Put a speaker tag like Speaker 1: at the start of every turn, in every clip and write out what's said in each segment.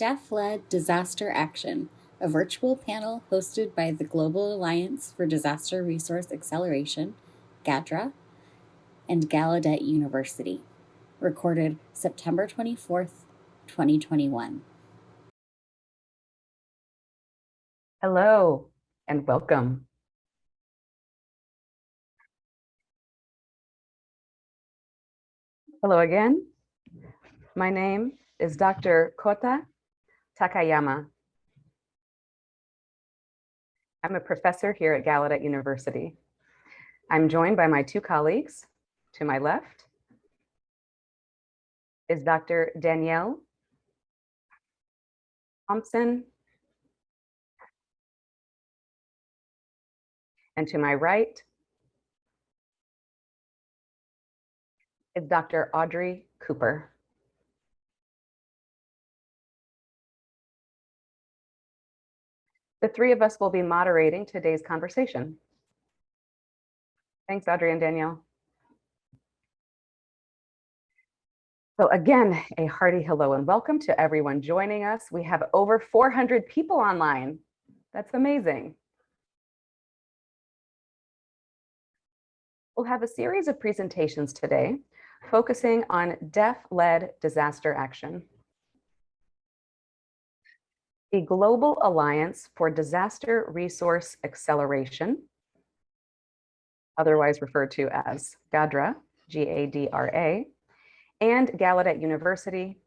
Speaker 1: Deaf-Led Disaster Action, a virtual panel hosted by the Global Alliance for Disaster Resource Acceleration, GADRA, and Gallaudet University. Recorded September 24th, 2021.
Speaker 2: Hello and welcome. Hello again. My name is Dr. Kota Takayama. I'm a professor here at Gallaudet University. I'm joined by my two colleagues. To my left is Dr. Danielle Thompson. And to my right is Dr. Audrey Cooper. The three of us will be moderating today's conversation. Thanks, Audrey and Danielle. So again, a hearty hello and welcome to everyone joining us. We have over 400 people online. That's amazing. We'll have a series of presentations today focusing on deaf-led disaster action. The Global Alliance for Disaster Resource Acceleration, otherwise referred to as GADRA, G-A-D-R-A, and Gallaudet University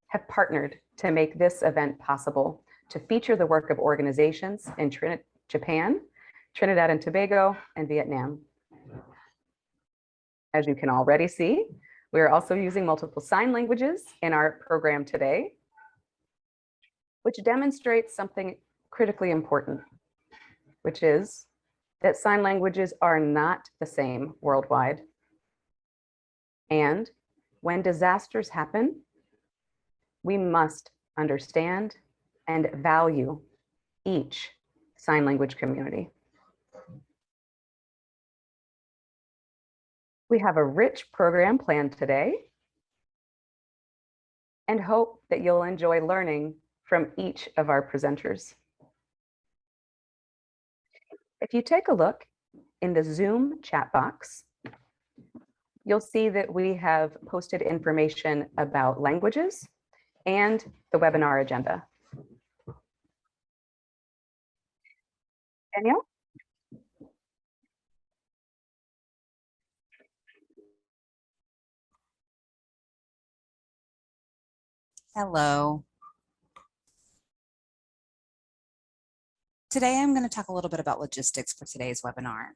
Speaker 2: have partnered to make this event possible to feature the work of organizations in Japan, Trinidad and Tobago, and Viet Nam. As you can already see, we are also using multiple sign languages in our program today, which demonstrates something critically important, which is that sign languages are not the same worldwide. And when disasters happen, we must understand and value each sign language community. We have a rich program planned today and hope that you'll enjoy learning from each of our presenters. If you take a look in the Zoom chat box, you'll see that we have posted information about languages and the webinar agenda. Danielle?
Speaker 3: Hello. Today, I'm going to talk a little bit about logistics for today's webinar.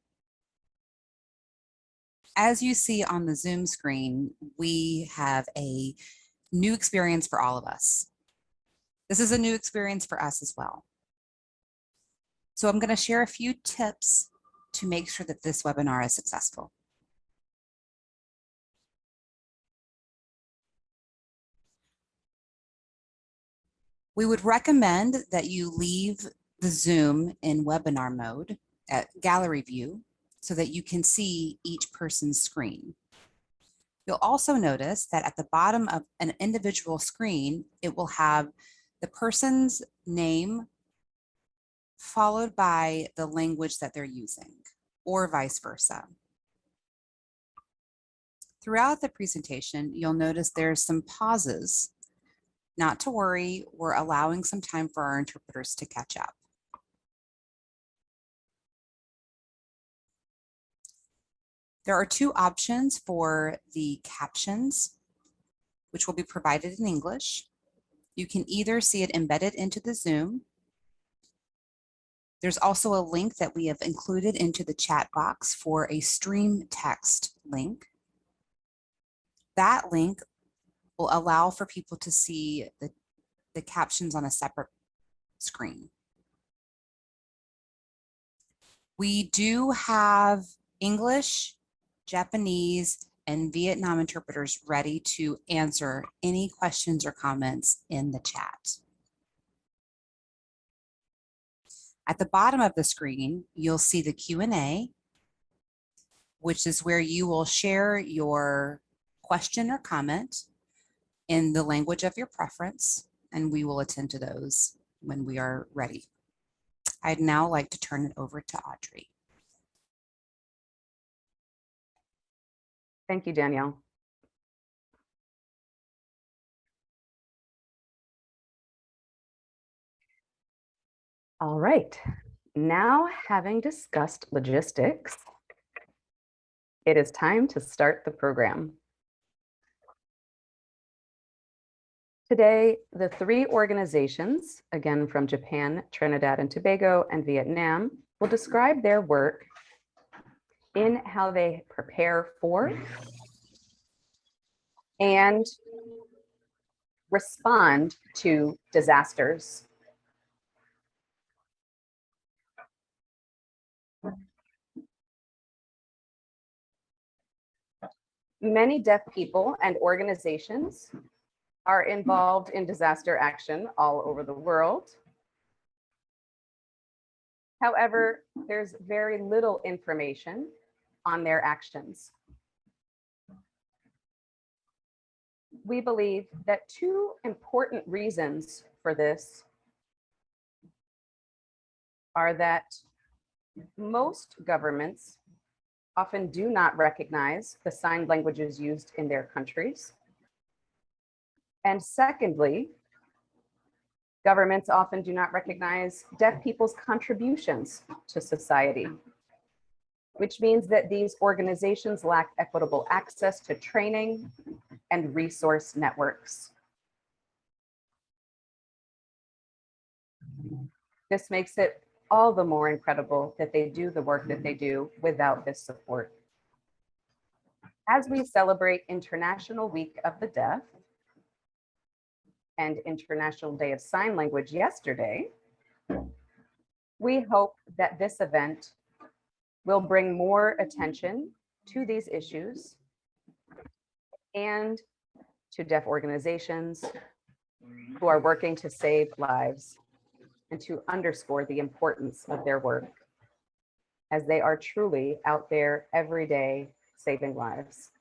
Speaker 3: As you see on the Zoom screen, we have a new experience for all of us. This is a new experience for us as well. So I'm going to share a few tips to make sure that this webinar is successful. We would recommend that you leave the Zoom in webinar mode at gallery view so that you can see each person's screen. You'll also notice that at the bottom of an individual screen, it will have the person's name followed by the language that they're using, or vice versa. Throughout the presentation, you'll notice there's some pauses. Not to worry, we're allowing some time for our interpreters to catch up. There are two options for the captions, which will be provided in English. You can either see it embedded into the Zoom. There's also a link that we have included into the chat box for a stream text link. That link will allow for people to see the captions on a separate screen. We do have English, Japanese, and Viet Nam interpreters ready to answer any questions or comments in the chat. At the bottom of the screen, you'll see the Q&A, which is where you will share your question or comment in the language of your preference. and we will attend to those when we are ready. I'd now like to turn it over to Audrey.
Speaker 2: Thank you, Danielle. All right, now having discussed logistics, it is time to start the program. Today, the three organizations, again from Japan, Trinidad and Tobago, and Viet Nam, will describe their work in how they prepare for and respond to disasters. Many deaf people and organizations are involved in disaster action all over the world. However, there's very little information on their actions. We believe that two important reasons for this are that most governments often do not recognize the sign languages used in their countries. And secondly, governments often do not recognize deaf people's contributions to society, which means that these organizations lack equitable access to training and resource networks. This makes it all the more incredible that they do the work that they do without this support. As we celebrate International Week of the Deaf and International Day of Sign Language yesterday, we hope that this event will bring more attention to these issues and to deaf organizations who are working to save lives, and to underscore the importance of their work, as they are truly out there every day saving lives.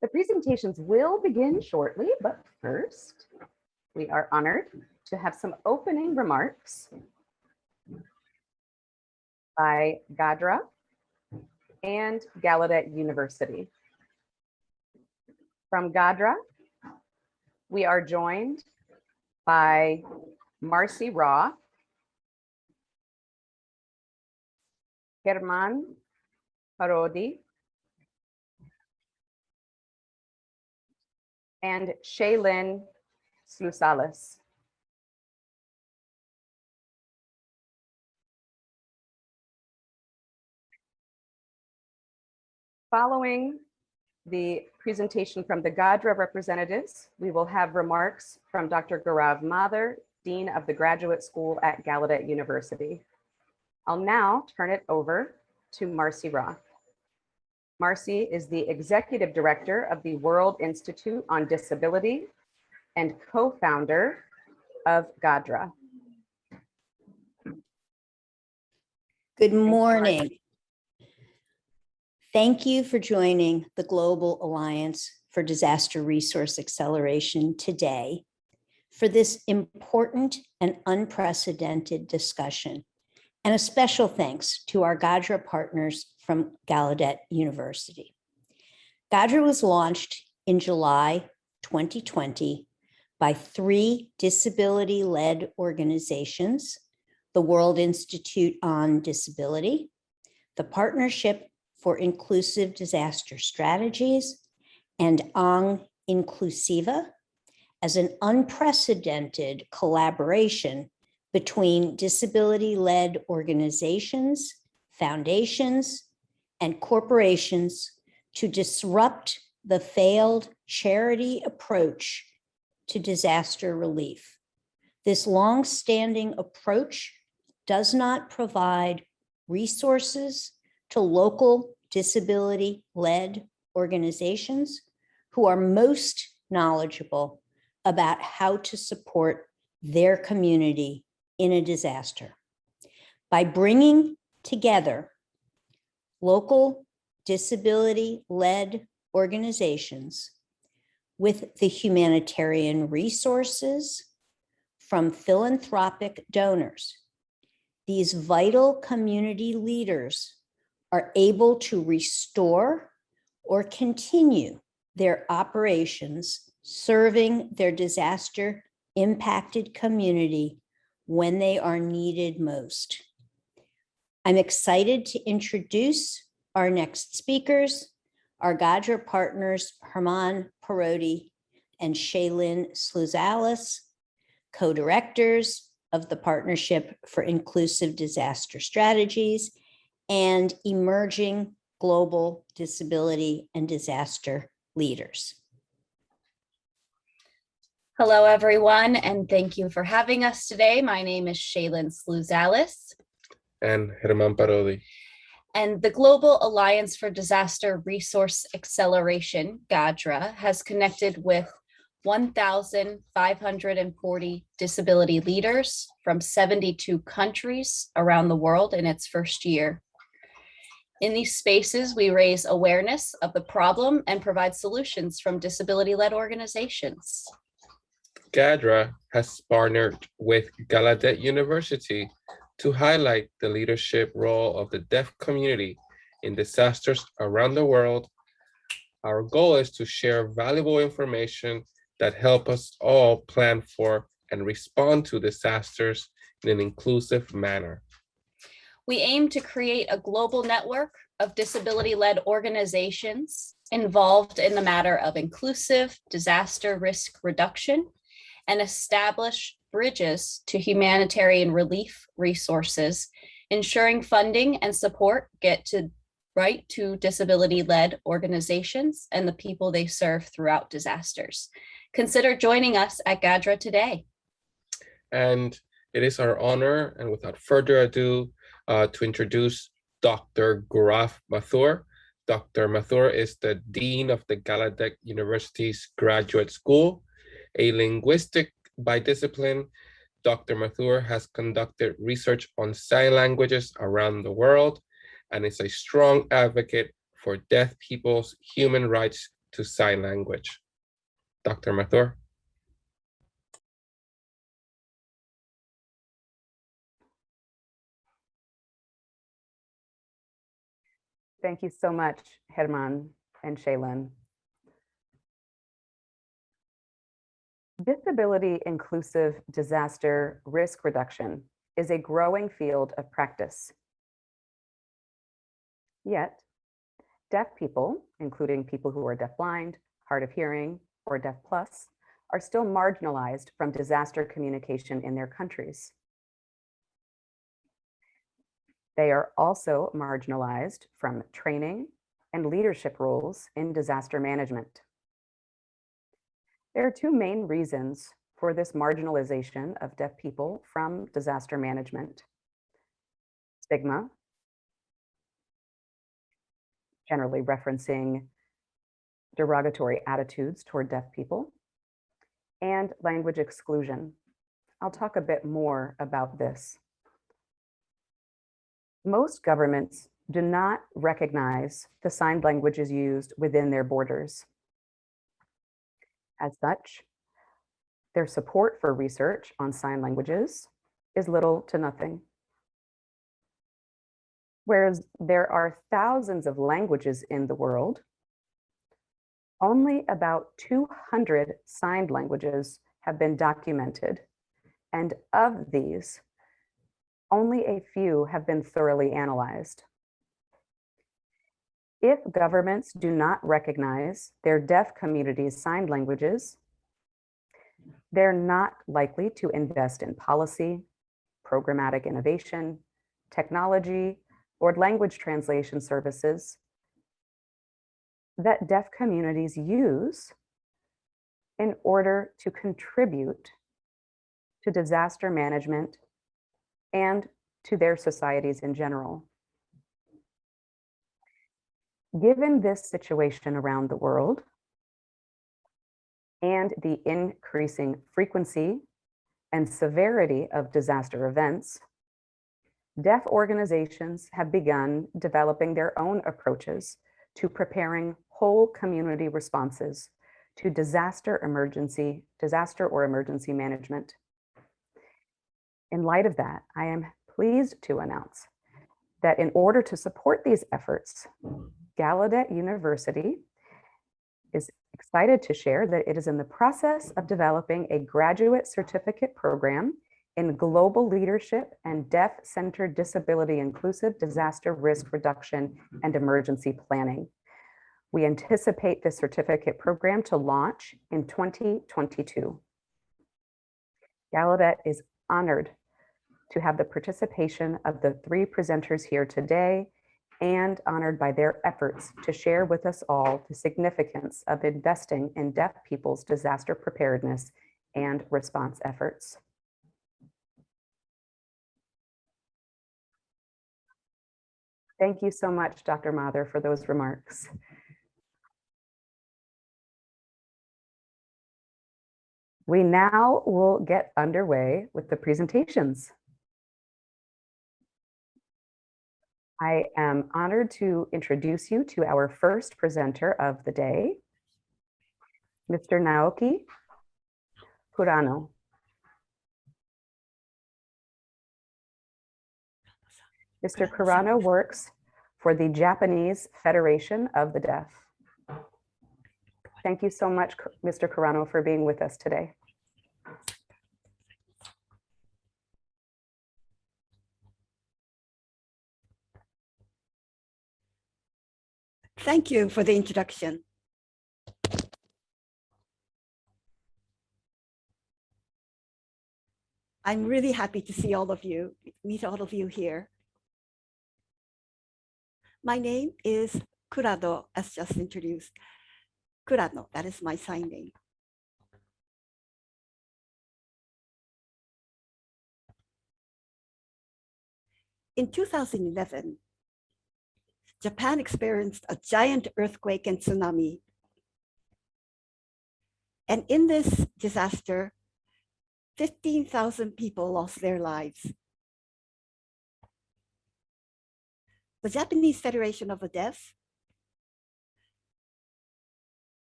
Speaker 2: The presentations will begin shortly, but first, we are honored to have some opening remarks by GADRA and Gallaudet University. From GADRA, we are joined by Marcy Raw, Herman Parodi, and Shaylin Slusales. Following the presentation from the GADRA representatives, we will have remarks from Dr. Gaurav Mathur, Dean of the Graduate School at Gallaudet University. I'll now turn it over to Marcy Raw. Marcy is the Executive Director of the World Institute on Disability and co-founder of GADRA.
Speaker 4: Good morning. Thank you for joining the Global Alliance for Disaster Resource Acceleration today for this important and unprecedented discussion. And a special thanks to our GADRA partners from Gallaudet University. GADRA was launched in July 2020 by three disability-led organizations: the World Institute on Disability, the Partnership for Inclusive Disaster Strategies, and Ang Inclusiva, as an unprecedented collaboration between disability-led organizations, foundations, and corporations to disrupt the failed charity approach to disaster relief. This long-standing approach does not provide resources to local disability-led organizations who are most knowledgeable about how to support their community in a disaster. By bringing together local disability-led organizations with the humanitarian resources from philanthropic donors. These vital community leaders are able to restore or continue their operations serving their disaster impacted community when they are needed most. I'm excited to introduce our next speakers, our GADRA partners, Herman Parodi and Shaylin Sluzalis, co-directors of the Partnership for Inclusive Disaster Strategies and emerging global disability and disaster leaders.
Speaker 5: Hello, everyone, and thank you for having us today. My name is Shaylin Sluzalis.
Speaker 6: And Herman Parodi.
Speaker 5: And the Global Alliance for Disaster Resource Acceleration, GADRA, has connected with 1,540 disability leaders from 72 countries around the world in its first year. In these spaces, we raise awareness of the problem and provide solutions from disability-led organizations.
Speaker 6: GADRA has partnered with Gallaudet University to highlight the leadership role of the deaf community in disasters around the world. Our goal is to share valuable information that help us all plan for and respond to disasters in an inclusive manner.
Speaker 5: We aim to create a global network of disability-led organizations involved in the matter of inclusive disaster risk reduction and establish bridges to humanitarian relief resources, ensuring funding and support get right to disability-led organizations and the people they serve throughout disasters. Consider joining us at GADRA today.
Speaker 6: And it is our honor, and without further ado, to introduce Dr. Gaurav Mathur. Dr. Mathur is the Dean of the Gallaudet University's Graduate School. A linguistic by discipline, Dr. Mathur has conducted research on sign languages around the world and is a strong advocate for deaf people's human rights to sign language. Dr. Mathur.
Speaker 2: Thank you so much, Herman and Shaylin. Disability inclusive disaster risk reduction is a growing field of practice. Yet, deaf people, including people who are deafblind, hard of hearing, or deaf plus, are still marginalized from disaster communication in their countries. They are also marginalized from training and leadership roles in disaster management. There are two main reasons for this marginalization of deaf people from disaster management: stigma, generally referencing derogatory attitudes toward deaf people, and language exclusion. I'll talk a bit more about this. Most governments do not recognize the signed languages used within their borders. As such, their support for research on sign languages is little to nothing. Whereas there are thousands of languages in the world, only about 200 signed languages have been documented, and of these, only a few have been thoroughly analyzed. If governments do not recognize their deaf community's sign languages, they're not likely to invest in policy, programmatic innovation, technology, or language translation services that deaf communities use in order to contribute to disaster management and to their societies in general. Given this situation around the world and the increasing frequency and severity of disaster events, deaf organizations have begun developing their own approaches to preparing whole community responses to disaster or emergency management. In light of that, I am pleased to announce that in order to support these efforts, Gallaudet University is excited to share that it is in the process of developing a graduate certificate program in global leadership and deaf-centered disability inclusive disaster risk reduction and emergency planning. We anticipate this certificate program to launch in 2022. Gallaudet is honored to have the participation of the three presenters here today and honored by their efforts to share with us all the significance of investing in deaf people's disaster preparedness and response efforts. Thank you so much, Dr. Mather, for those remarks. We now will get underway with the presentations. I am honored to introduce you to our first presenter of the day, Mr. Naoki Kurano. Mr. Kurano works for the Japanese Federation of the Deaf. Thank you so much, Mr. Kurano, for being with us today.
Speaker 7: Thank you for the introduction. I'm really happy to see all of you, meet all of you here. My name is Kurano, as just introduced. Kurano, that is my sign name. In 2011, Japan experienced a giant earthquake and tsunami. And in this disaster, 15,000 people lost their lives. The Japanese Federation of the Deaf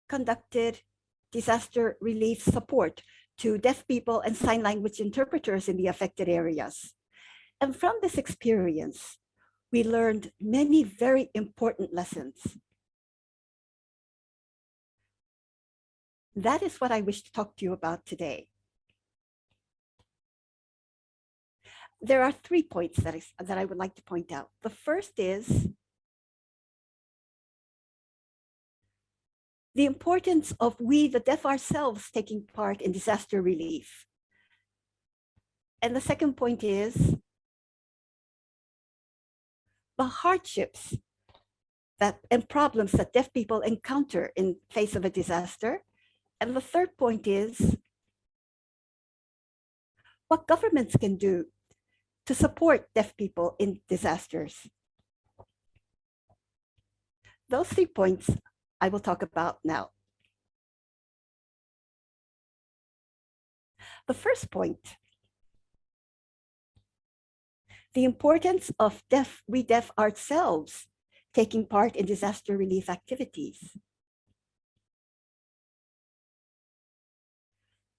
Speaker 7: conducted disaster relief support to deaf people and sign language interpreters in the affected areas. And from this experience, we learned many very important lessons. That is what I wish to talk to you about today. There are 3 points that I would like to point out. The first is the importance of we, the deaf ourselves, taking part in disaster relief. And the second point is the hardships and problems that deaf people encounter in face of a disaster. And the third point is what governments can do to support deaf people in disasters. Those 3 points I will talk about now. The first point, the importance of we deaf ourselves taking part in disaster relief activities.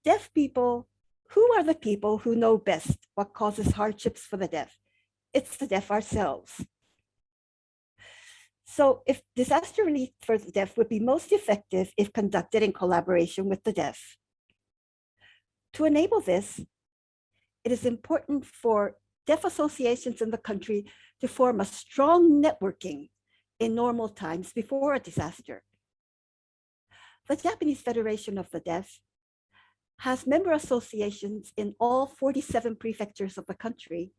Speaker 7: Deaf people, who are the people who know best what causes hardships for the deaf? It's the deaf ourselves. So if disaster relief for the deaf would be most effective if conducted in collaboration with the deaf. To enable this, it is important for deaf associations in the country to form a strong networking in normal times before a disaster. The Japanese Federation of the Deaf has member associations in all 47 prefectures of the country,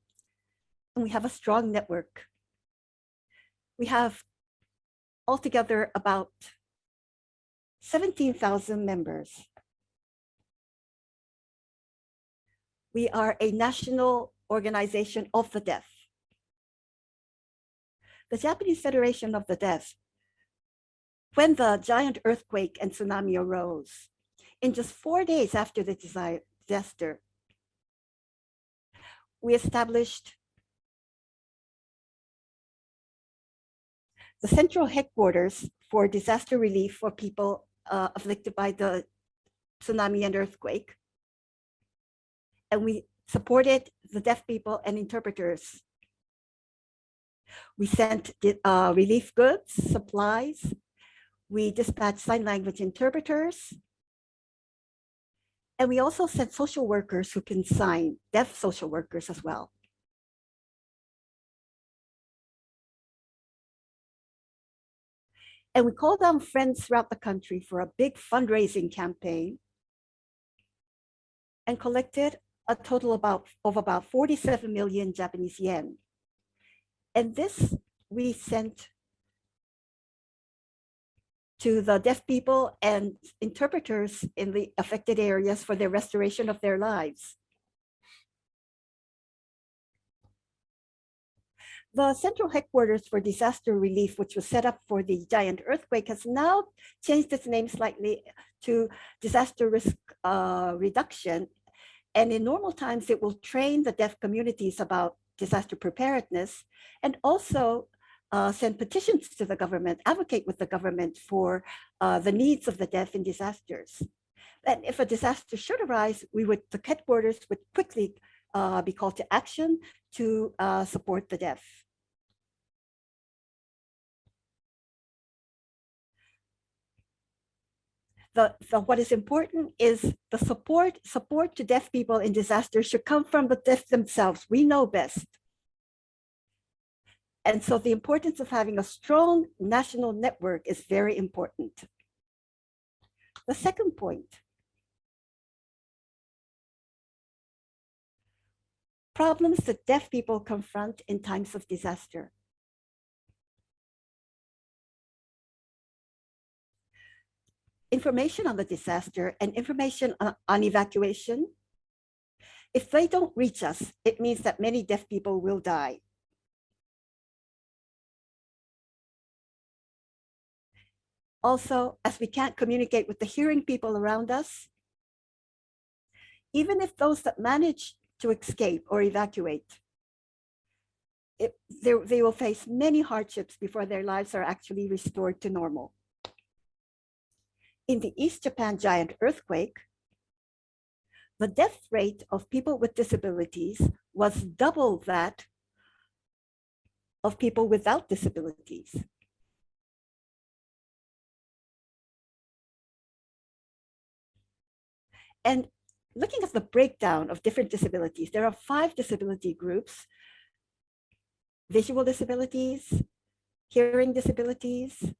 Speaker 7: and we have a strong network. We have altogether about 17,000 members. We are a national organization of the deaf. The Japanese Federation of the Deaf, when the giant earthquake and tsunami arose, in just 4 days after the disaster, we established the central headquarters for disaster relief for people afflicted by the tsunami and earthquake. And we supported the deaf people and interpreters. We sent relief goods, supplies. We dispatched sign language interpreters. And we also sent social workers who can sign, deaf social workers as well. And we called on friends throughout the country for a big fundraising campaign and collected a total of about 47 million Japanese yen. And this we sent to the deaf people and interpreters in the affected areas for their restoration of their lives. The central headquarters for disaster relief, which was set up for the giant earthquake, has now changed its name slightly to disaster risk reduction. And in normal times, it will train the deaf communities about disaster preparedness and also send petitions to the government, advocate with the government for the needs of the deaf in disasters. And if a disaster should arise, the headquarters would quickly be called to action to support the deaf. What is important is the support to deaf people in disasters should come from the deaf themselves. We know best. And so the importance of having a strong national network is very important. The second point, problems that deaf people confront in times of disaster. Information on the disaster and information on evacuation. If they don't reach us, it means that many deaf people will die. Also, as we can't communicate with the hearing people around us, even if those that manage to escape or evacuate, they will face many hardships before their lives are actually restored to normal. In the East Japan giant earthquake, the death rate of people with disabilities was double that of people without disabilities. And looking at the breakdown of different disabilities, there are 5 disability groups: visual disabilities, hearing disabilities,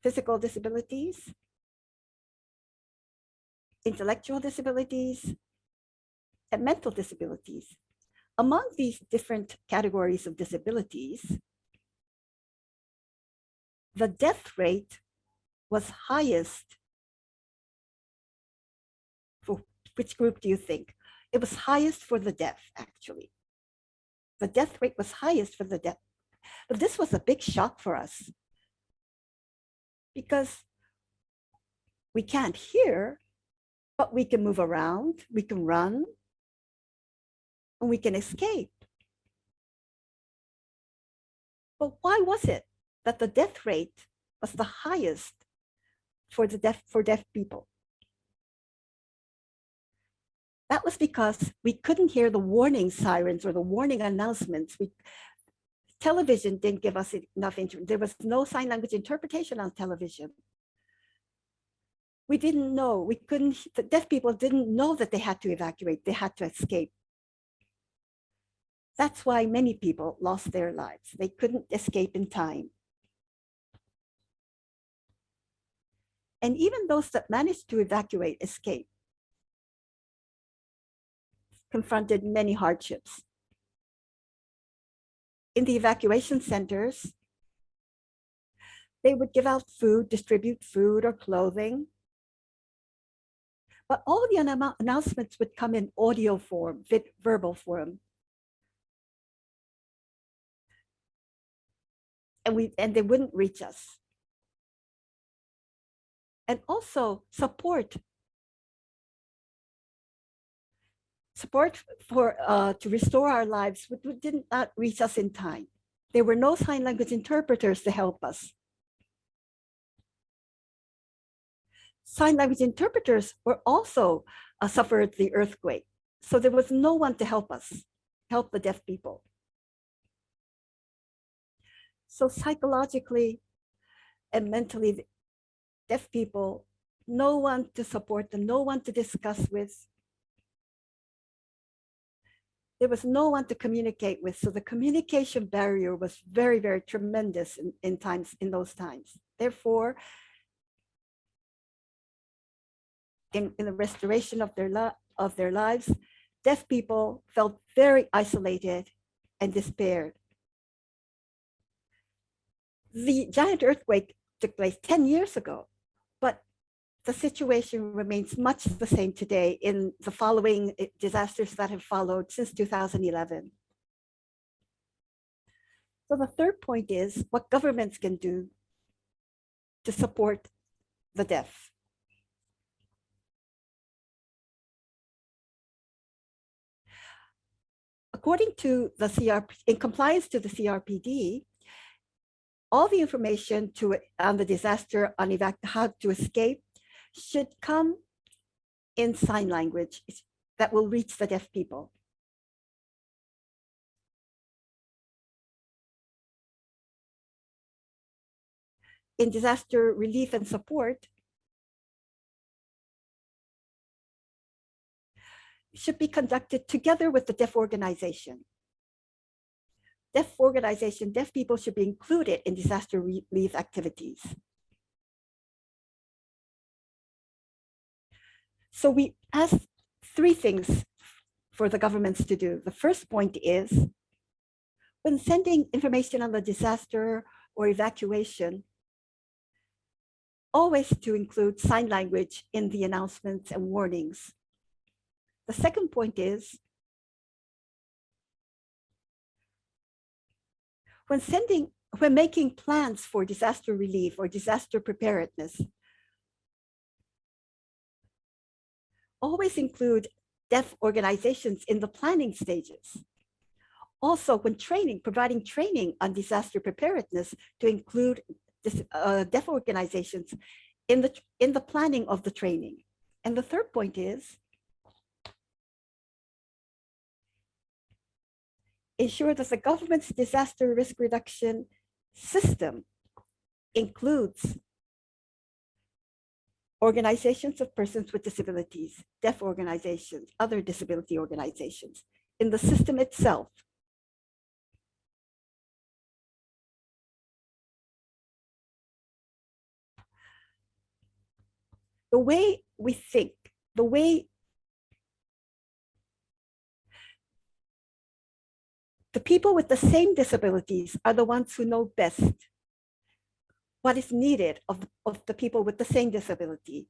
Speaker 7: physical disabilities, intellectual disabilities, and mental disabilities. Among these different categories of disabilities, the death rate was highest. For which group do you think? It was highest for the deaf, actually. The death rate was highest for the deaf. But this was a big shock for us because we can't hear, but we can move around, we can run, and we can escape. But why was it that the death rate was the highest for deaf people? That was because we couldn't hear the warning sirens or the warning announcements. Television didn't give us enough. There was no sign language interpretation on television. We didn't know, the deaf people didn't know that they had to evacuate, they had to escape. That's why many people lost their lives. They couldn't escape in time. And even those that managed to evacuate, escape, confronted many hardships. In the evacuation centers, they would give out food, distribute food or clothing. But all of the announcements would come in audio form, verbal form. And they wouldn't reach us. And also support for to restore our lives did not reach us in time. There were no sign language interpreters to help us. Sign language interpreters were also suffered the earthquake. So there was no one to help us, help the deaf people. So psychologically and mentally, deaf people, no one to support them, no one to discuss with. There was no one to communicate with. So the communication barrier was very, very tremendous in those times. Therefore, in the restoration of their lives, deaf people felt very isolated and despaired. The giant earthquake took place 10 years ago, but the situation remains much the same today in the following disasters that have followed since 2011. So the third point is what governments can do to support the deaf. According to the in compliance to the CRPD, all the information on the disaster, on how to escape, should come in sign language that will reach the deaf people. In disaster relief and support, should be conducted together with the deaf organization. Deaf people should be included in disaster relief activities. So we asked three things for the governments to do. The first point is, when sending information on the disaster or evacuation, always to include sign language in the announcements and warnings. The second point is, when making plans for disaster relief or disaster preparedness, always include deaf organizations in the planning stages. Also, when providing training on disaster preparedness, to include deaf organizations in the planning of the training. And the third point is, ensure that the government's disaster risk reduction system includes organizations of persons with disabilities, deaf organizations, other disability organizations in the system itself. The way we think, the people with the same disabilities are the ones who know best what is needed of the people with the same disability.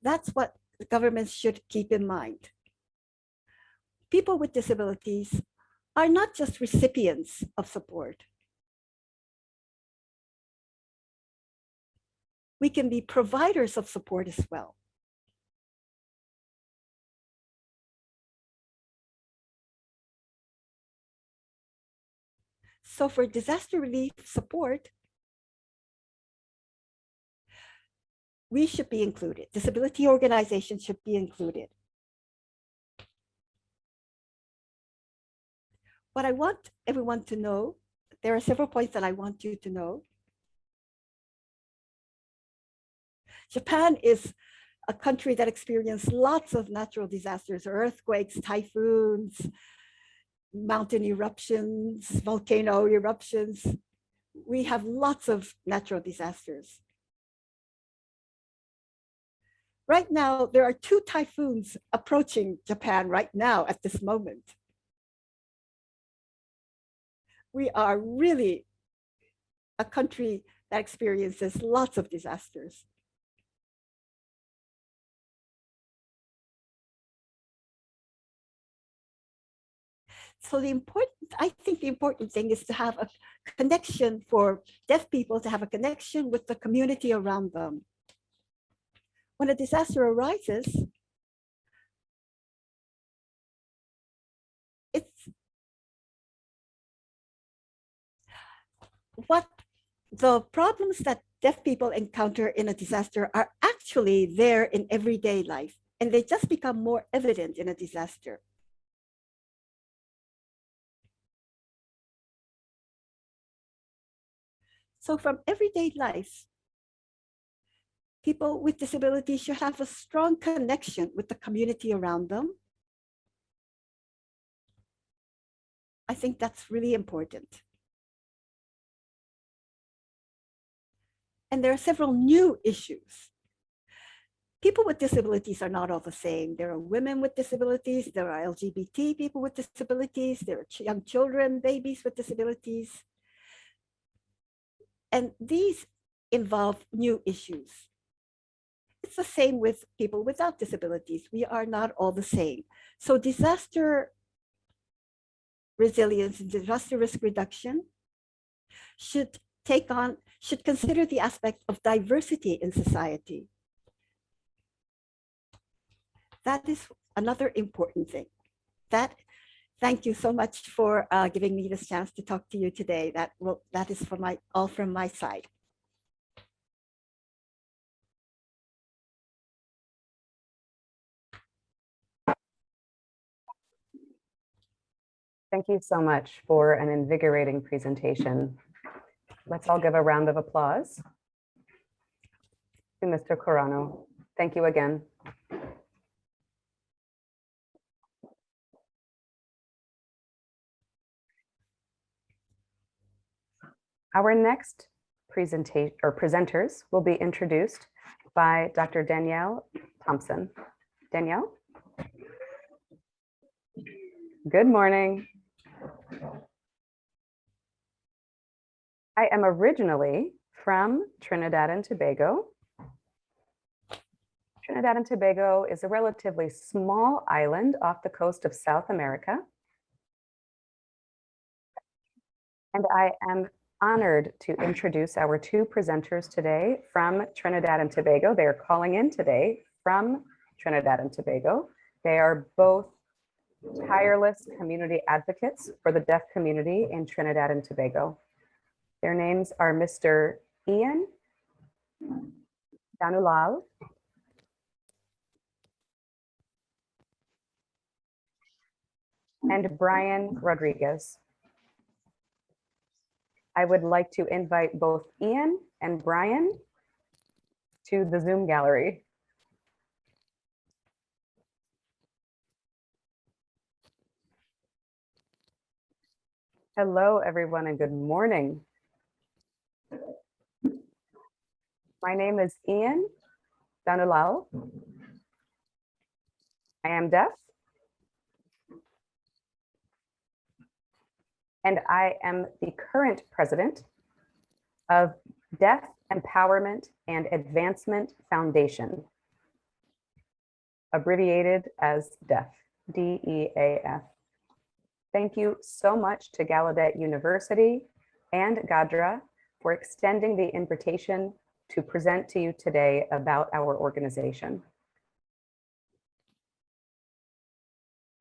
Speaker 7: That's what the government should keep in mind. People with disabilities are not just recipients of support. We can be providers of support as well. So for disaster relief support, we should be included. Disability organizations should be included. What I want everyone to know, there are several points that I want you to know. Japan is a country that experienced lots of natural disasters, earthquakes, typhoons, mountain eruptions, volcano eruptions. We have lots of natural disasters. Right now, there are 2 typhoons approaching Japan right now at this moment. We are really a country that experiences lots of disasters. So I think the important thing is to have a connection for deaf people, to have a connection with the community around them. When a disaster arises, it's what the problems that deaf people encounter in a disaster are actually there in everyday life, and they just become more evident in a disaster. So from everyday life, people with disabilities should have a strong connection with the community around them. I think that's really important. And there are several new issues. People with disabilities are not all the same. There are women with disabilities, there are LGBT people with disabilities, there are young children, babies with disabilities. And these involve new issues. It's the same with people without disabilities. We are not all the same. So disaster resilience and disaster risk reduction should consider the aspect of diversity in society. That is another important thing. Thank you so much for giving me this chance to talk to you today. That is all from my side.
Speaker 2: Thank you so much for an invigorating presentation. Let's all give a round of applause to Mr. Corano. Thank you again. Our next presenters will be introduced by Dr. Danielle Thompson. Danielle? Good morning. I am originally from Trinidad and Tobago. Trinidad and Tobago is a relatively small island off the coast of South America. And I am honored to introduce our two presenters today from Trinidad and Tobago. They are calling in today from Trinidad and Tobago. They are both tireless community advocates for the deaf community in Trinidad and Tobago. Their names are Mr. Ian Danilal and Brian Rodriguez. I would like to invite both Ian and Brian to the Zoom gallery. Hello, everyone, and good morning. My name is Ian Danilal. I am deaf. And I am the current president of Deaf Empowerment and Advancement Foundation, abbreviated as DEAF, D-E-A-F. Thank you so much to Gallaudet University and GADRA for extending the invitation to present to you today about our organization.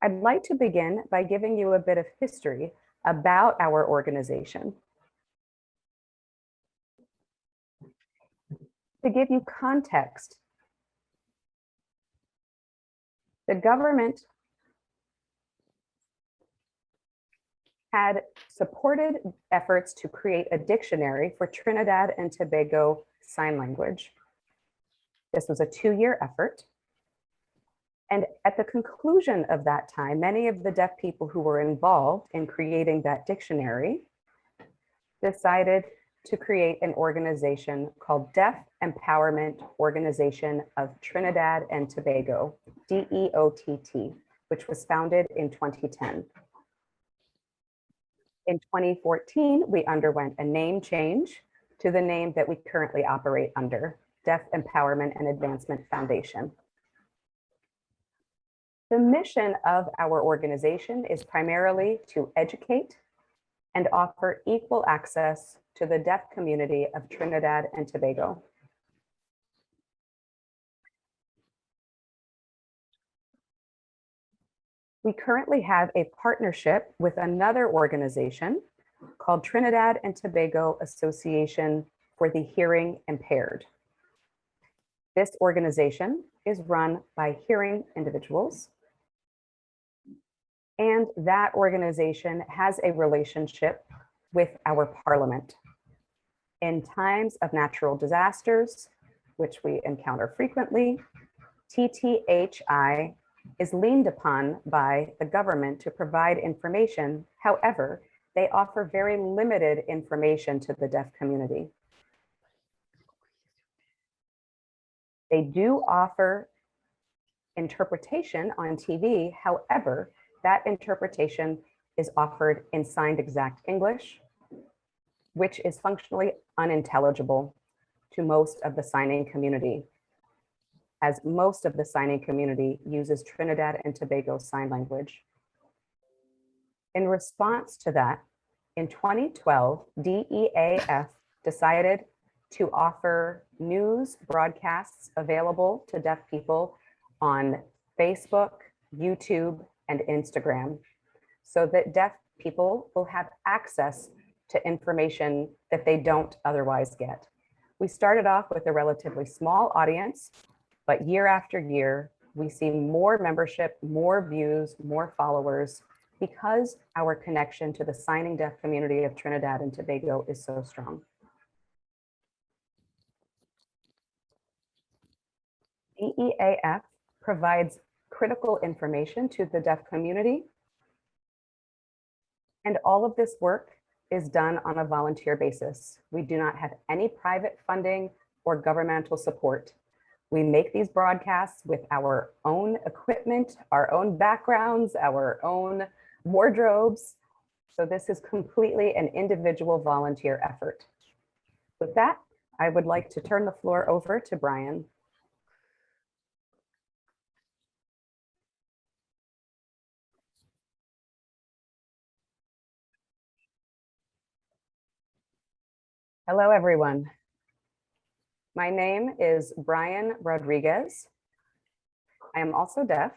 Speaker 2: I'd like to begin by giving you a bit of history about our organization. To give you context, the government had supported efforts to create a dictionary for Trinidad and Tobago Sign Language. This was a 2-year effort. And at the conclusion of that time, many of the deaf people who were involved in creating that dictionary decided to create an organization called Deaf Empowerment Organization of Trinidad and Tobago, DEOTT, which was founded in 2010. In 2014, we underwent a name change to the name that we currently operate under, Deaf Empowerment and Advancement Foundation. The mission of our organization is primarily to educate and offer equal access to the deaf community of Trinidad and Tobago. We currently have a partnership with another organization called Trinidad and Tobago Association for the hearing impaired. This organization is run by hearing individuals, and that organization has a relationship with our parliament. In times of natural disasters, which we encounter frequently, TTHI is leaned upon by the government to provide information. However, they offer very limited information to the deaf community. They do offer interpretation on TV. However, that interpretation is offered in signed exact English, which is functionally unintelligible to most of the signing community, as most of the signing community uses Trinidad and Tobago Sign Language. In response to that, in 2012, DEAF decided to offer news broadcasts available to deaf people on Facebook, YouTube, and Instagram, so that deaf people will have access to information that they don't otherwise get. We started off with a relatively small audience, but year after year, we see more membership, more views, more followers, because our connection to the signing deaf community of Trinidad and Tobago is so strong. DEAF provides critical information to the deaf community, and all of this work is done on a volunteer basis. We do not have any private funding or governmental support. We make these broadcasts with our own equipment, our own backgrounds, our own wardrobes. So this is completely an individual volunteer effort. With that, I would like to turn the floor over to Brian. Hello, everyone. My name is Brian Rodriguez. I am also deaf.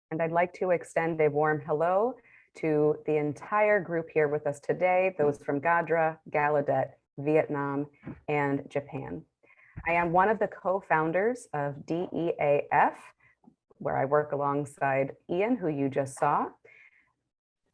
Speaker 2: And I'd like to extend a warm hello to the entire group here with us today, those from GADRA, Gallaudet, Viet Nam, and Japan. I am one of the co-founders of DEAF, where I work alongside Ian, who you just saw.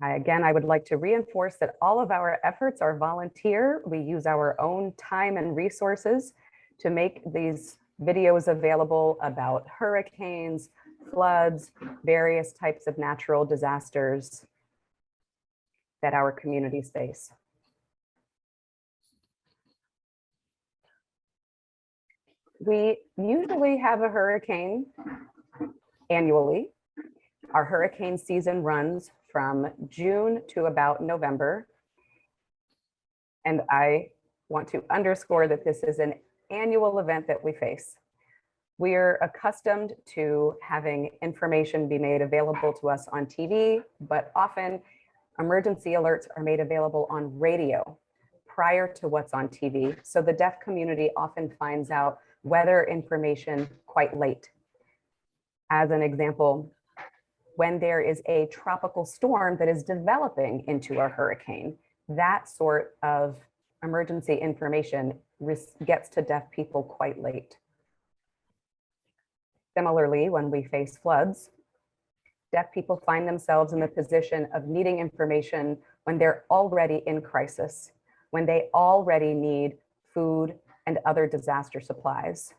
Speaker 2: Again, I would like to reinforce that all of our efforts are volunteer. We use our own time and resources to make these videos available about hurricanes, floods, various types of natural disasters that our communities face. We usually have a hurricane annually. Our hurricane season runs from June to about November. And I want to underscore that this is an annual event that we face. We're accustomed to having information be made available to us on TV, but often emergency alerts are made available on radio prior to what's on TV. So the deaf community often finds out weather information quite late. As an example, when there is a tropical storm that is developing into a hurricane, that sort of emergency information gets to deaf people quite late. Similarly, when we face floods, deaf people find themselves in the position of needing information when they're already in crisis, when they already need food and other disaster supplies.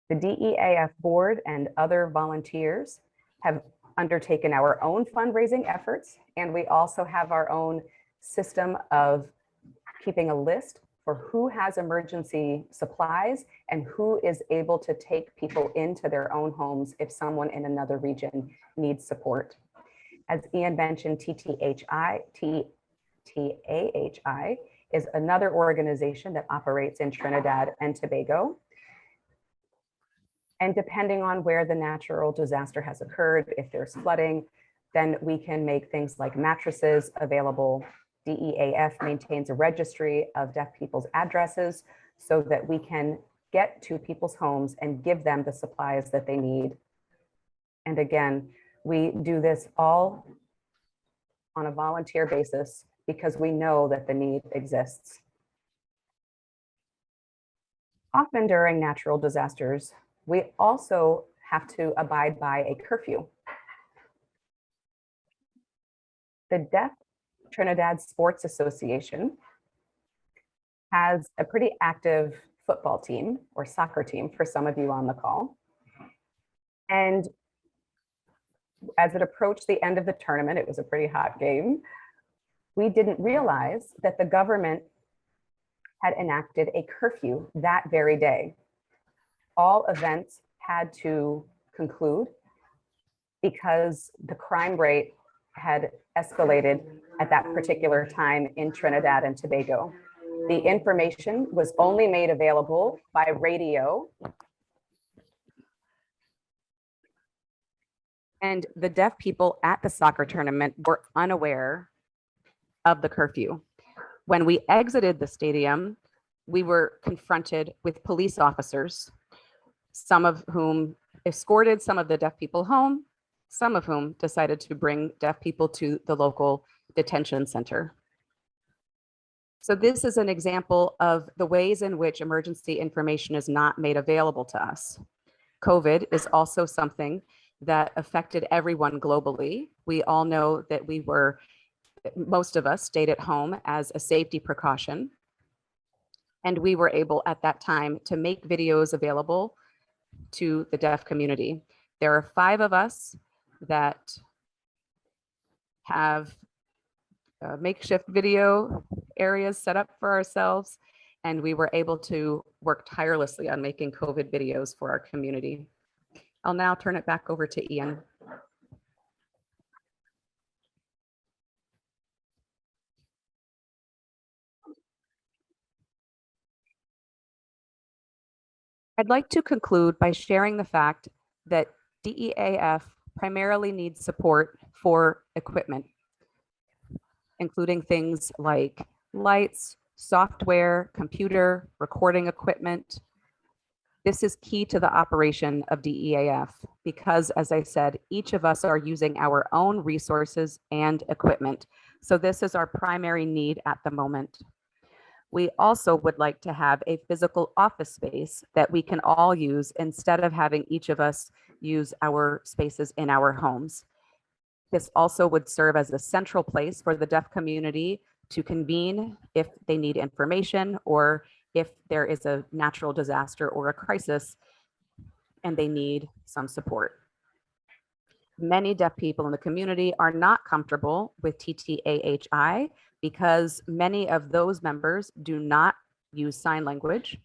Speaker 2: The DEAF board and other volunteers have undertaken our own fundraising efforts, and we also have our own system of keeping a list for who has emergency supplies and who is able to take people into their own homes if someone in another region needs support. As Ian mentioned, TTAHI is another organization that operates in Trinidad and Tobago. And depending on where the natural disaster has occurred, if there's flooding, then we can make things like mattresses available. DEAF maintains a registry of deaf people's addresses so that we can get to people's homes and give them the supplies that they need. And again, we do this all on a volunteer basis because we know that the need exists. Often during natural disasters, we also have to abide by a curfew. The Deaf Trinidad Sports Association has a pretty active football team or soccer team for some of you on the call. And as it approached the end of the tournament, it was a pretty hot game, we didn't realize that the government had enacted a curfew that very day. All events had to conclude because the crime rate had escalated at that particular time in Trinidad and Tobago. The information was only made available by radio. And the deaf people at the soccer tournament were unaware of the curfew. When we exited the stadium, we were confronted with police officers, some of whom escorted some of the deaf people home, some of whom decided to bring deaf people to the local detention center. So this is an example of the ways in which emergency information is not made available to us. COVID is also something that affected everyone globally. We all know that most of us stayed at home as a safety precaution. And we were able at that time to make videos available to the deaf community. There are 5 of us that have makeshift video areas set up for ourselves, and we were able to work tirelessly on making COVID videos for our community. I'll now turn it back over to Ian. I'd like to conclude by sharing the fact that DEAF primarily needs support for equipment, including things like lights, software, computer, recording equipment. This is key to the operation of DEAF because, as I said, each of us are using our own resources and equipment. So this is our primary need at the moment. We also would like to have a physical office space that we can all use instead of having each of us use our spaces in our homes. This also would serve as a central place for the deaf community to convene if they need information or if there is a natural disaster or a crisis and they need some support. Many deaf people in the community are not comfortable with TTAHI because many of those members do not use sign language.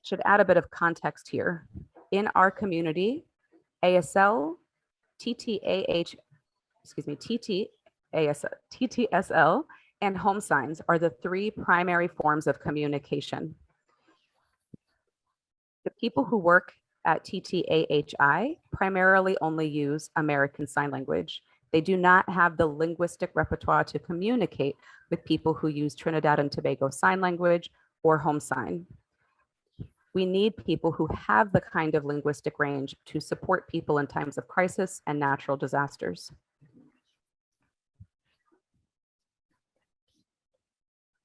Speaker 2: Should add a bit of context here. In our community, ASL, TTSL, and home signs are the 3 primary forms of communication. The people who work at TTAHI primarily only use American Sign Language. They do not have the linguistic repertoire to communicate with people who use Trinidad and Tobago Sign Language or home sign. We need people who have the kind of linguistic range to support people in times of crisis and natural disasters.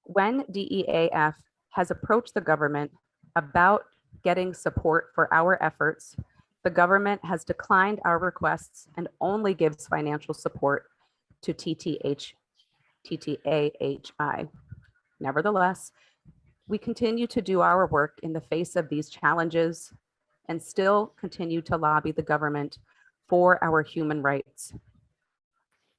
Speaker 2: When DEAF has approached the government about getting support for our efforts, the government has declined our requests and only gives financial support to TTAHI. Nevertheless, we continue to do our work in the face of these challenges and still continue to lobby the government for our human rights.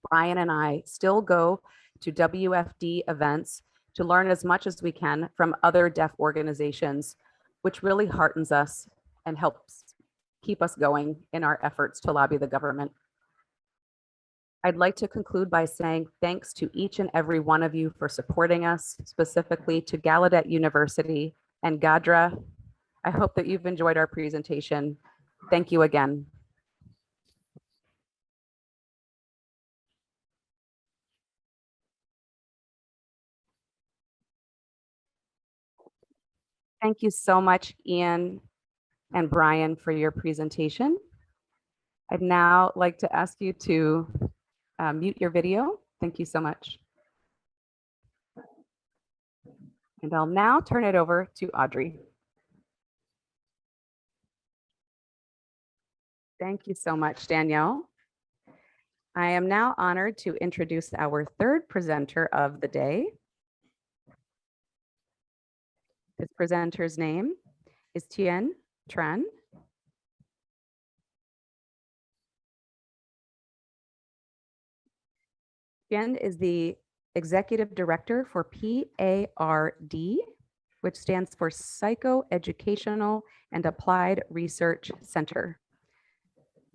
Speaker 2: Brian and I still go to WFD events to learn as much as we can from other deaf organizations, which really heartens us and helps keep us going in our efforts to lobby the government. I'd like to conclude by saying thanks to each and every one of you for supporting us, specifically to Gallaudet University and GADRA. I hope that you've enjoyed our presentation. Thank you again. Thank you so much, Ian and Brian, for your presentation. I'd now like to ask you to mute your video Thank you so much. And I'll now turn it over to Audrey. Thank you so much, Danielle. I am now honored to introduce our third presenter of the day. This presenter's name is Tien Tran. Tien is the Executive Director for PARD, which stands for Psychoeducational and Applied Research Center,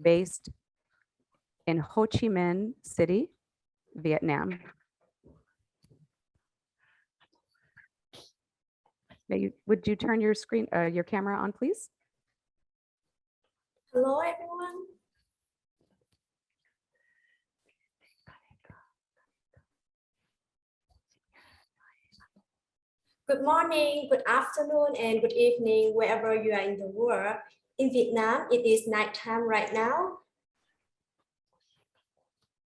Speaker 2: based in Ho Chi Minh City, Viet Nam. Would you turn your screen, your camera on, please?
Speaker 8: Hello, everyone. Good morning, good afternoon, and good evening, wherever you are in the world. In Vietnam, it is nighttime right now.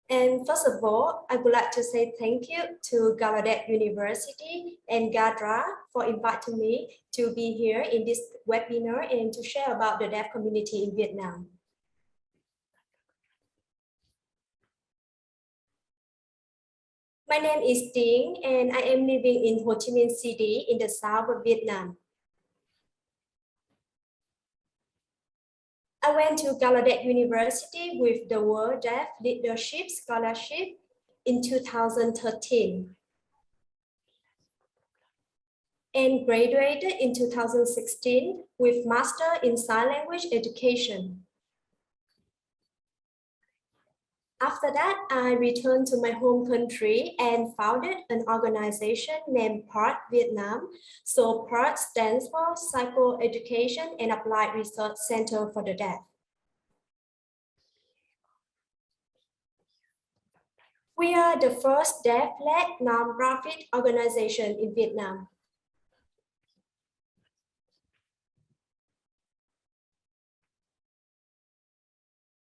Speaker 8: And first of all, I would like to say thank you to Gallaudet University and GADRA for inviting me to be here in this webinar and to share about the deaf community in Vietnam. My name is Ding, and I am living in Ho Chi Minh City in the south of Vietnam. I went to Gallaudet University with the World Deaf Leadership Scholarship in 2013 and graduated in 2016 with Master in Sign Language Education. After that, I returned to my home country and founded an organization named PARD Vietnam. So PARD stands for Psychoeducation and Applied Research Center for the Deaf. We are the first deaf-led nonprofit organization in Vietnam.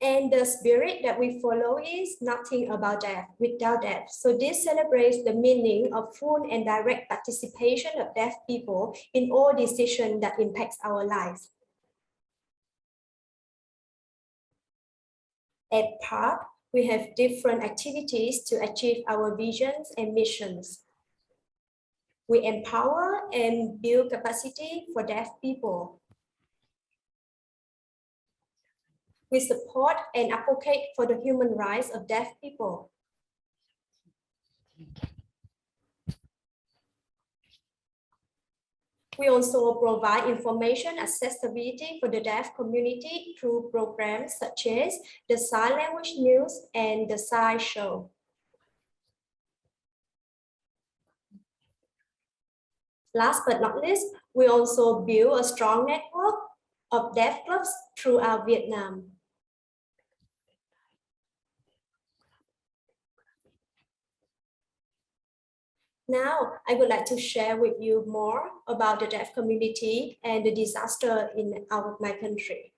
Speaker 8: And the spirit that we follow is nothing about deaf without deaf. So this celebrates the meaning of full and direct participation of deaf people in all decisions that impacts our lives. At PARD, we have different activities to achieve our visions and missions. We empower and build capacity for deaf people. We support and advocate for the human rights of deaf people. We also provide information accessibility for the deaf community through programs such as the Sign Language News and the Sign Show. Last but not least, we also build a strong network of deaf clubs throughout Vietnam. Now, I would like to share with you more about the deaf community and the disaster in my country.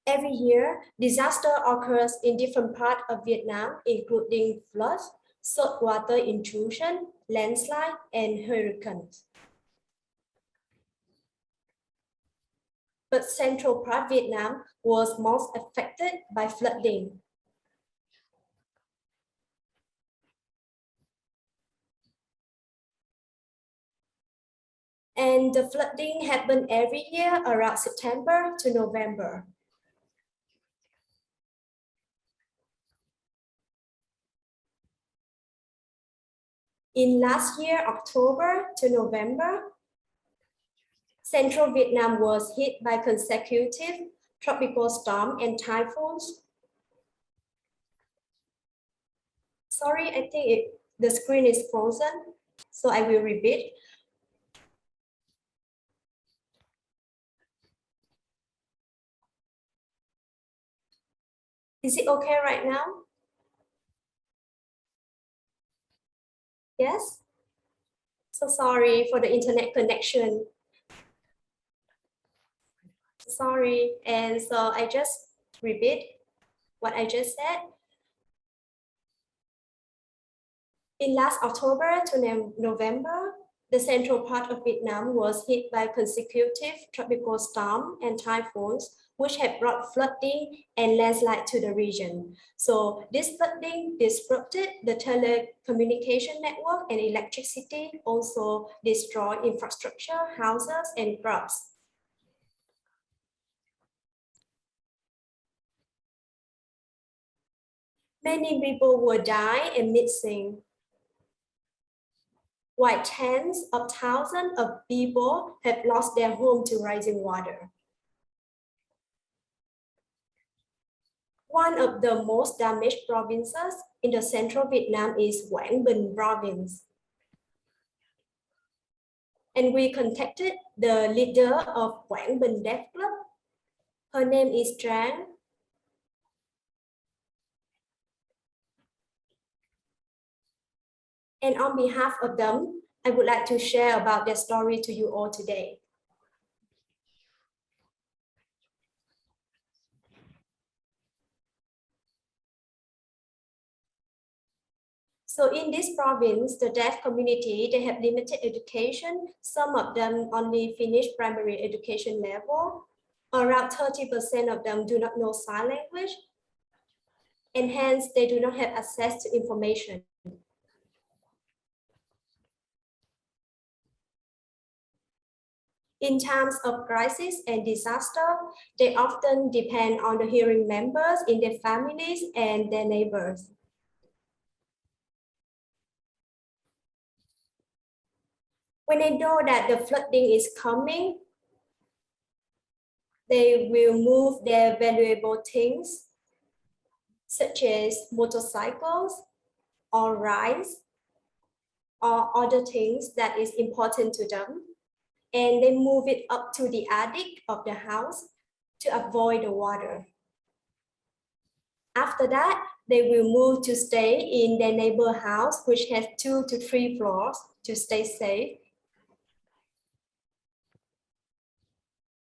Speaker 8: Every year, disaster occurs in different parts of Vietnam, including floods, saltwater intrusion, landslide, and hurricanes. But central part Vietnam was most affected by flooding. And the flooding happened every year around September to November. In last year, October to November, central Vietnam was hit by consecutive tropical storms and typhoons. Sorry, I think the screen is frozen, so I will repeat. Is it okay right now? Yes? So sorry for the internet connection. Sorry, and so I just repeat. what I just said. In last October to November, the central part of Vietnam was hit by consecutive tropical storms and typhoons, which have brought flooding and landslide to the region. So this flooding disrupted the telecommunication network and electricity, also destroyed infrastructure, houses, and crops. Many people were dying and missing, while tens of thousands of people have lost their home to rising water. One of the most damaged provinces in the central Vietnam is Quảng Bình province. And we contacted the leader of Quảng Bình Deaf Club. Her name is Trang. And on behalf of them, I would like to share about their story to you all today. So in this province, the deaf community, they have limited education. Some of them only finish primary education level. Around 30% of them do not know sign language. And hence they do not have access to information. In times of crisis and disaster, they often depend on the hearing members in their families and their neighbors. When they know that the flooding is coming, they will move their valuable things, such as motorcycles or rice or other things that is important to them. And they move it up to the attic of the house to avoid the water. After that, they will move to stay in their neighbor house, which has 2 to 3 floors to stay safe.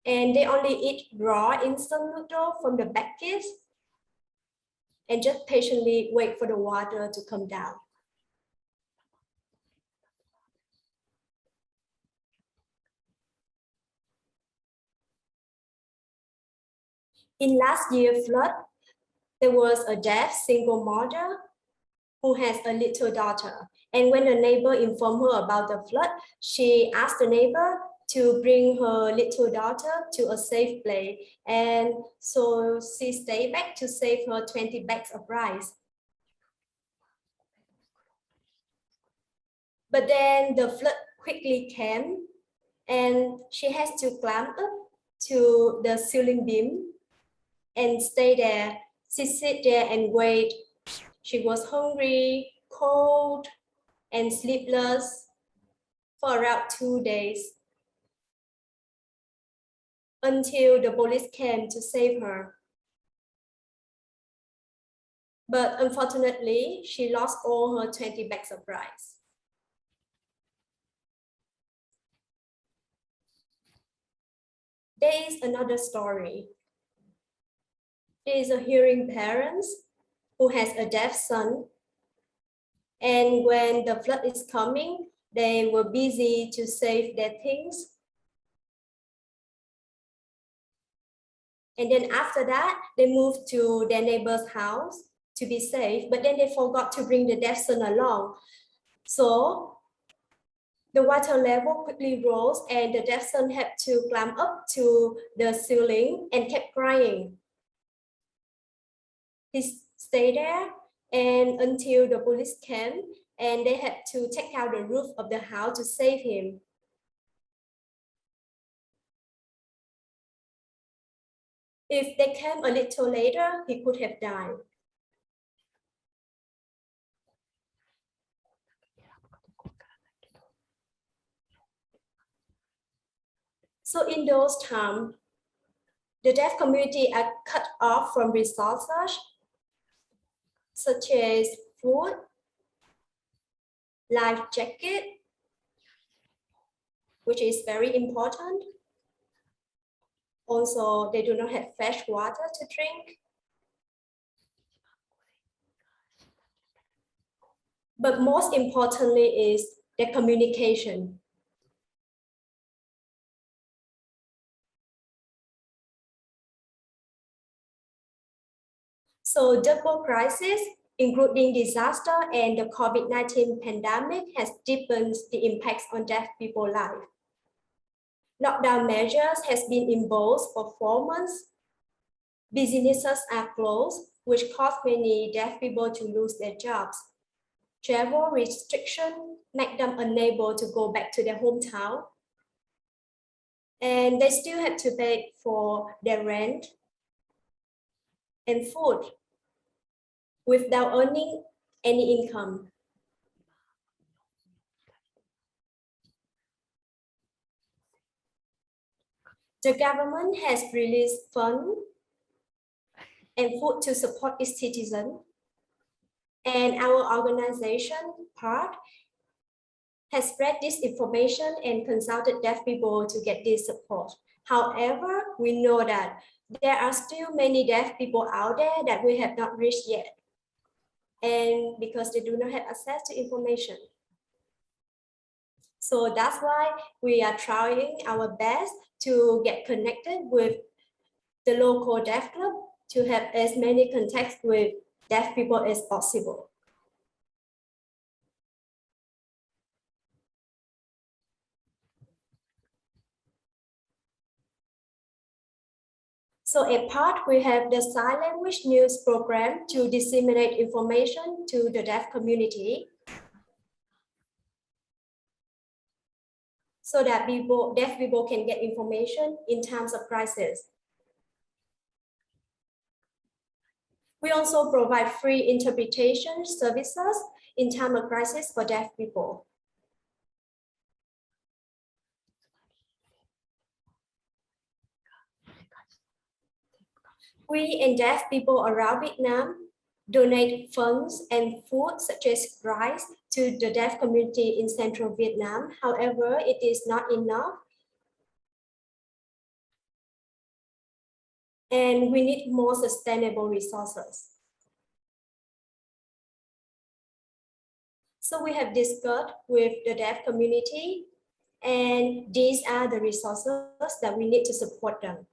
Speaker 8: And they only eat raw instant noodle from the buckets and just patiently wait for the water to come down. In last year's flood, there was a deaf single mother who has a little daughter. And when the neighbor informed her about the flood, she asked the neighbor to bring her little daughter to a safe place. And so she stayed back to save her 20 bags of rice. But then the flood quickly came and she has to climb up to the ceiling beam and stay there. She sit there and wait. She was hungry, cold, and sleepless for around 2 days until the police came to save her. But unfortunately, she lost all her 20 bags of rice. There is another story. There is a hearing parent who has a deaf son. And when the flood is coming, they were busy to save their things. And then after that, they moved to their neighbor's house to be safe, but then they forgot to bring the deaf son along. So the water level quickly rose and the deaf son had to climb up to the ceiling and kept crying. He stayed there and until the police came and they had to take out the roof of the house to save him. If they came a little later, he could have died. So in those times, the deaf community are cut off from resources such as food, life jacket, which is very important. Also, they do not have fresh water to drink. But most importantly is the communication. So double crisis, including disaster and the COVID-19 pandemic, has deepened the impacts on deaf people's life. Lockdown measures has been imposed for 4 months. Businesses are closed, which caused many deaf people to lose their jobs. Travel restrictions make them unable to go back to their hometown. And they still have to pay for their rent and food without earning any income. The government has released funds and food to support its citizens. And our organization, PART, has spread this information and consulted deaf people to get this support. However, we know that there are still many deaf people out there that we have not reached yet. And because they do not have access to information. So that's why we are trying our best to get connected with the local deaf club to have as many contacts with deaf people as possible. So at PART, we have the sign language news program to disseminate information to the deaf community so that deaf people can get information in times of crisis. We also provide free interpretation services in time of crisis for deaf people. We and deaf people around Vietnam donate funds and food such as rice to the deaf community in central Vietnam. However, it is not enough. And we need more sustainable resources. So we have discussed with the deaf community, and these are the resources that we need to support them.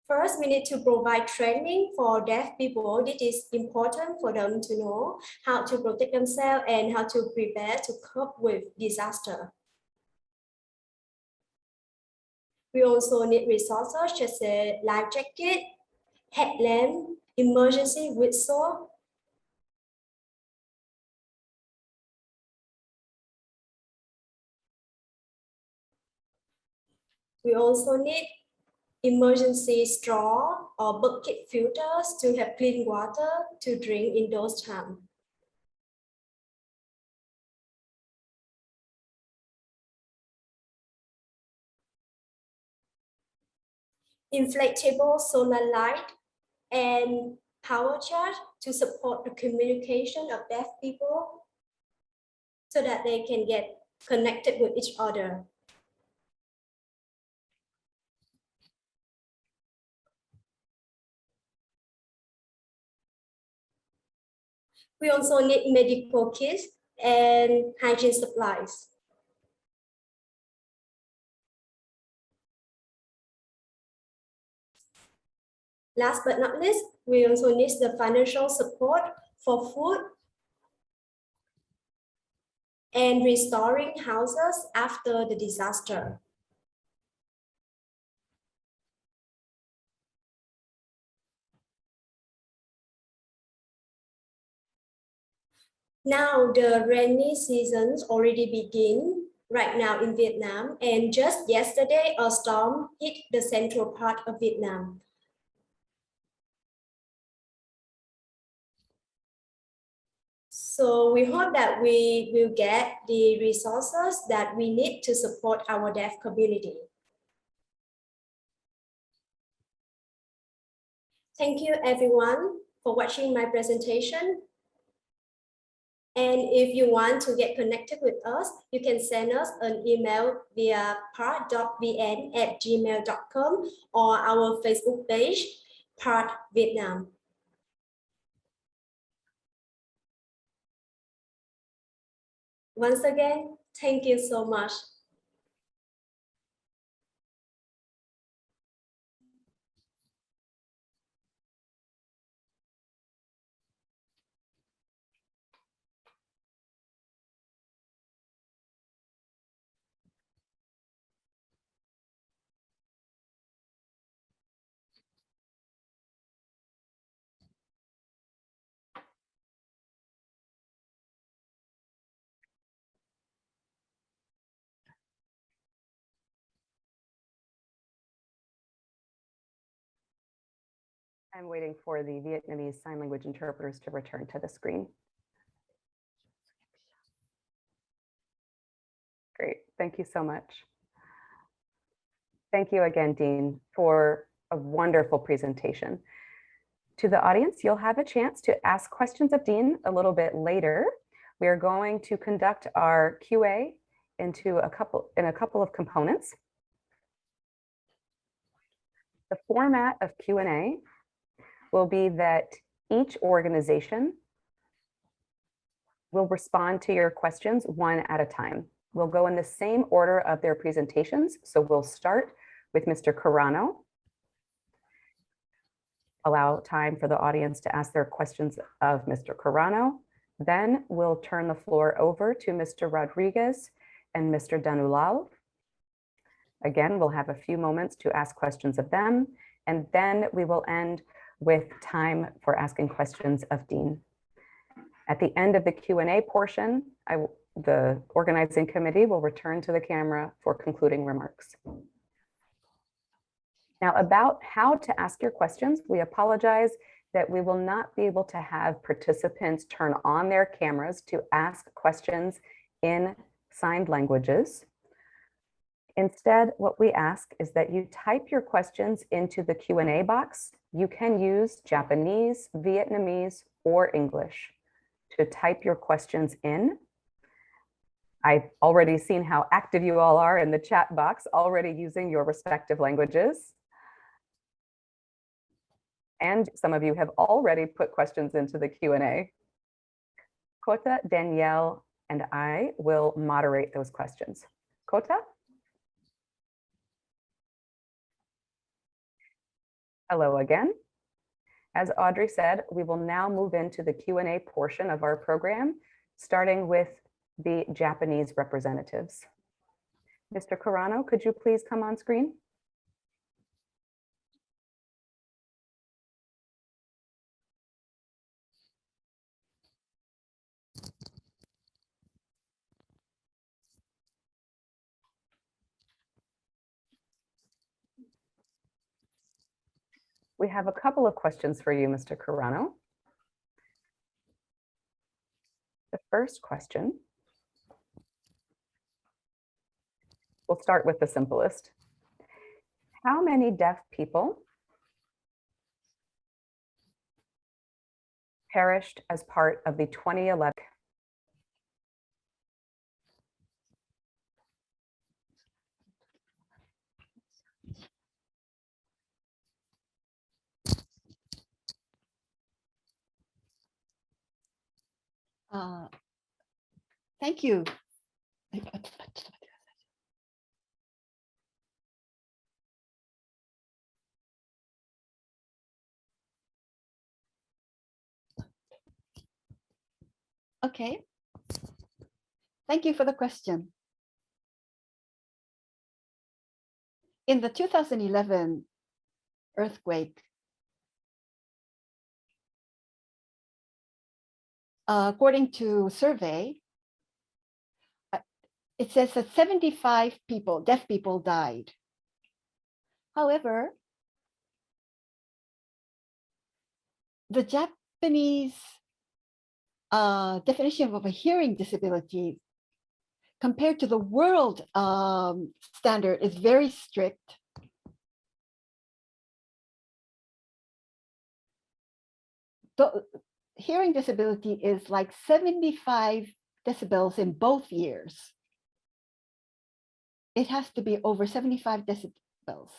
Speaker 8: First, we need to provide training for deaf people. It is important for them to know how to protect themselves and how to prepare to cope with disaster. We also need resources such as a life jacket, headlamp, emergency whistle. We also need emergency straw or bucket filters to have clean water to drink in those times. Inflatable solar light and power charge to support the communication of deaf people so that they can get connected with each other. We also need medical kits and hygiene supplies. Last but not least, we also need the financial support for food and restoring houses after the disaster. Now the rainy seasons already begin right now in Vietnam, and just yesterday a storm hit the central part of Vietnam. So we hope that we will get the resources that we need to support our deaf community. Thank you everyone for watching my presentation. And if you want to get connected with us, you can send us an email via part.vn@gmail.com or our Facebook page, Part Vietnam. Once again, thank you so much.
Speaker 2: I'm waiting for the Vietnamese Sign Language interpreters to return to the screen. Great, thank you so much. Thank you again, Dean, for a wonderful presentation. To the audience, you'll have a chance to ask questions of Dean a little bit later. We are going to conduct our QA in a couple of components. The format of Q&A will be that each organization will respond to your questions one at a time. We'll go in the same order of their presentations. So we'll start with Mr. Carano. Allow time for the audience to ask their questions of Mr. Carano. Then we'll turn the floor over to Mr. Rodriguez and Mr. Danilal. Again, we'll have a few moments to ask questions of them, and then we will end with time for asking questions of Dean. At the end of the Q&A portion, the organizing committee will return to the camera for concluding remarks. Now, about how to ask your questions, we apologize that we will not be able to have participants turn on their cameras to ask questions in signed languages. Instead, what we ask is that you type your questions into the Q&A box. You can use Japanese, Vietnamese, or English to type your questions in. I've already seen how active you all are in the chat box, already using your respective languages. And some of you have already put questions into the Q&A. Kota, Danielle, and I will moderate those questions. Kota? Hello again. As Audrey said, we will now move into the Q&A portion of our program, starting with the Japanese representatives. Mr. Carano, could you please come on screen? We have a couple of questions for you, Mr. Carano. The first question, we'll start with the simplest. How many deaf people perished as part of the 2011?
Speaker 7: Thank you. Okay. Thank you for the question. In the 2011 earthquake, according to survey, it says that 75 people, deaf people, died. However, the Japanese definition of a hearing disability compared to the world standard is very strict. The hearing disability is like 75 decibels in both ears. It has to be over 75 decibels.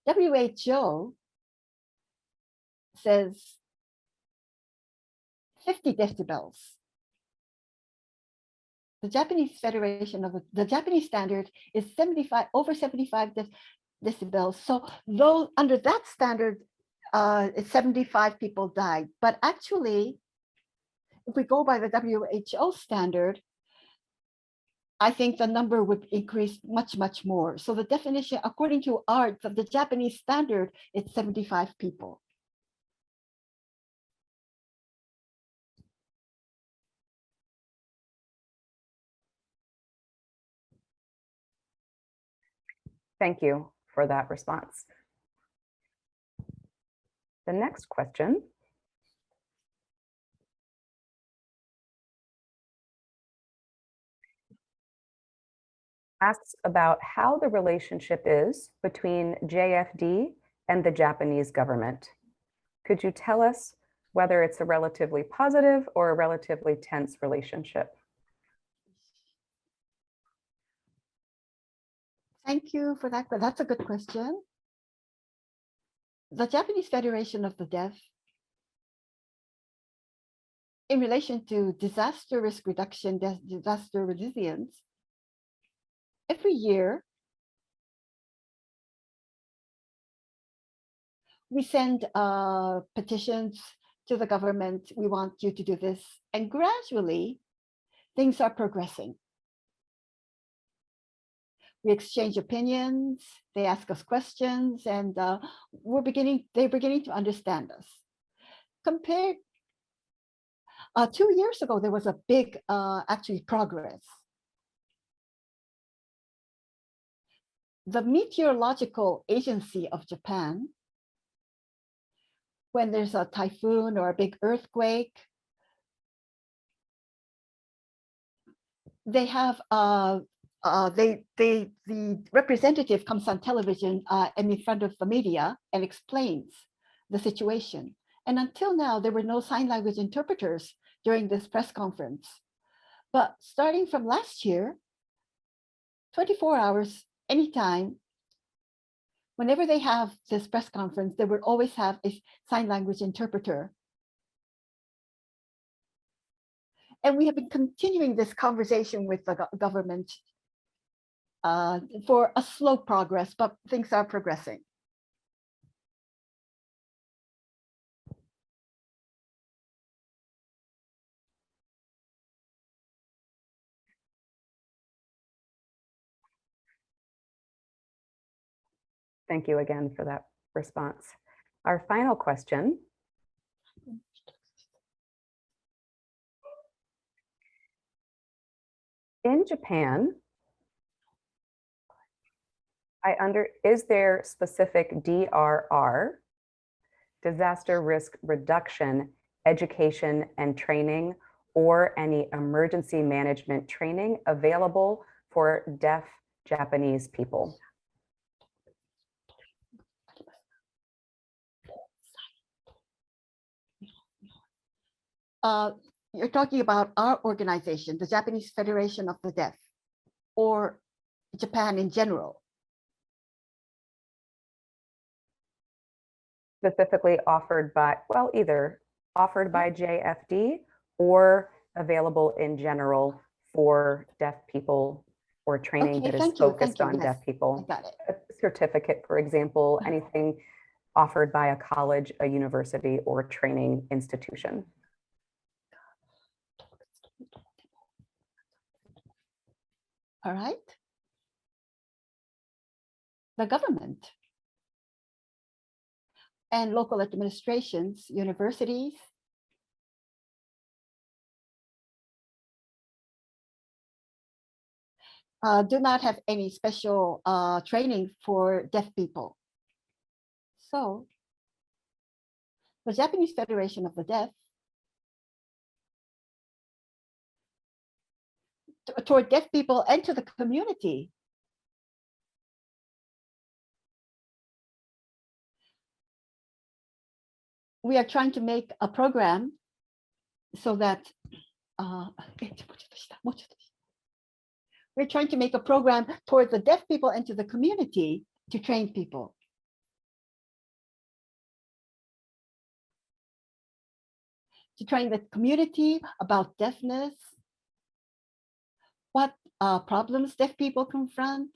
Speaker 7: WHO says 50 decibels. the Japanese Federation of the Japanese standard is 75 over 75 decibels. So though under that standard, 75 people died. But actually, if we go by the WHO standard, I think the number would increase much, much more. So the definition, according to the Japanese standard, it's 75 people.
Speaker 2: Thank you for that response. The next question asks about how the relationship is between JFD and the Japanese government. Could you tell us whether it's a relatively positive or a relatively tense relationship?
Speaker 7: Thank you for that. That's a good question. The Japanese Federation of the Deaf, in relation to disaster risk reduction, disaster resilience, every year we send petitions to the government. We want you to do this. And gradually, things are progressing. We exchange opinions, they ask us questions, and they're beginning to understand us. Compared, 2 years ago, there was a big, actually, progress. The Meteorological Agency of Japan, when there's a typhoon or a big earthquake, they have the representative comes on television and in front of the media and explains the situation. And until now, there were no sign language interpreters during this press conference. But starting from last year, 24 hours, anytime, whenever they have this press conference, they would always have a sign language interpreter. And we have been continuing this conversation with the government for a slow progress, but things are progressing.
Speaker 2: Thank you again for that response. Our final question in Japan, is there specific DRR, disaster risk reduction, education and training, or any emergency management training available for deaf Japanese people?
Speaker 7: You're talking about our organization, the Japanese Federation of the Deaf, or Japan in general?
Speaker 2: Specifically offered by, well, either offered by JFD or available in general for deaf people, or training that is focused on deaf people.
Speaker 7: I got it.
Speaker 2: A certificate, for example, anything offered by a college, a university, or training institution.
Speaker 7: All right. The government and local administrations, universities, do not have any special training for deaf people. So the Japanese Federation of the Deaf, toward deaf people and to the community, we are trying to make a program so that we're trying to make a program toward the deaf people and to the community to train people. To train the community about deafness, what problems deaf people confront,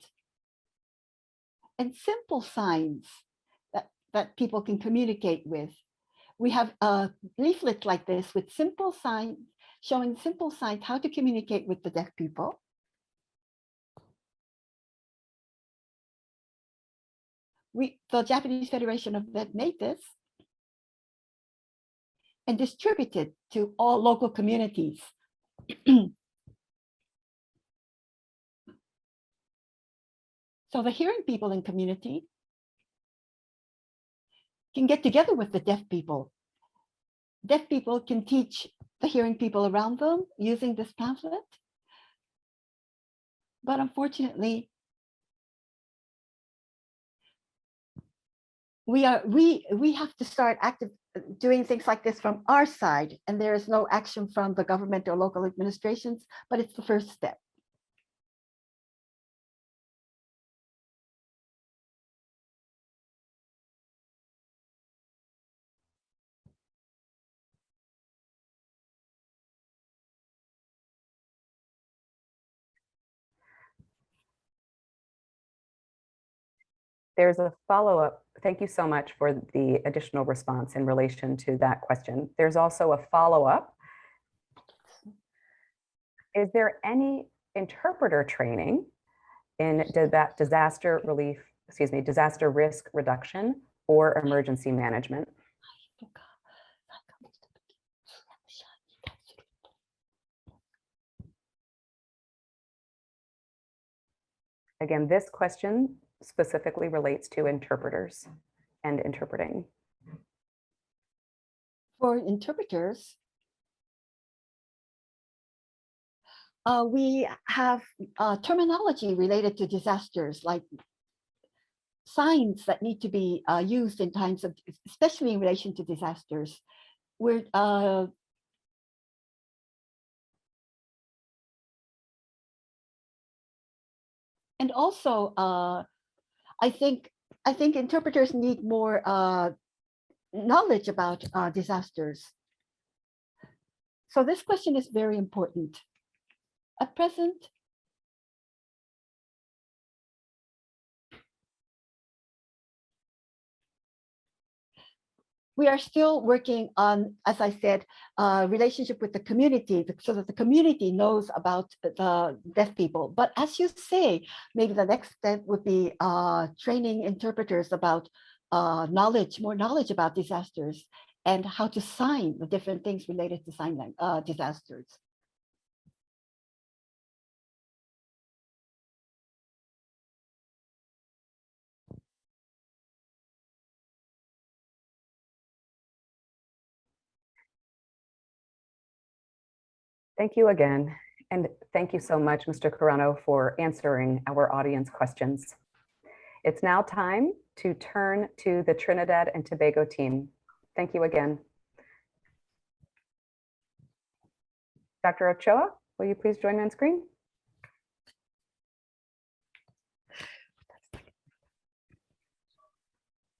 Speaker 7: and simple signs that people can communicate with. We have a leaflet like this with simple signs, showing simple signs how to communicate with the deaf people. The Japanese Federation of Vet made this and distributed to all local communities. So the hearing people in community can get together with the deaf people. Deaf people can teach the hearing people around them using this pamphlet. But unfortunately, we have to start doing things like this from our side, and there is no action from the government or local administrations, but it's the first step.
Speaker 2: There's a follow-up. Thank you so much for the additional response in relation to that question. There's also a follow-up. Is there any interpreter training in disaster risk reduction or emergency management? Again, this question specifically relates to interpreters and interpreting.
Speaker 7: For interpreters, we have terminology related to disasters, like signs that need to be used in times of, especially in relation to disasters. And also, I think interpreters need more knowledge about disasters. So this question is very important. At present, we are still working on, as I said, relationship with the community, so that the community knows about the deaf people. But as you say, maybe the next step would be training interpreters about more knowledge about disasters and how to sign the different things related to sign language disasters.
Speaker 2: Thank you again. And thank you so much, Mr. Carano, for answering our audience questions. It's now time to turn to the Trinidad and Tobago team. Thank you again. Dr. Ochoa, will you please join me on screen?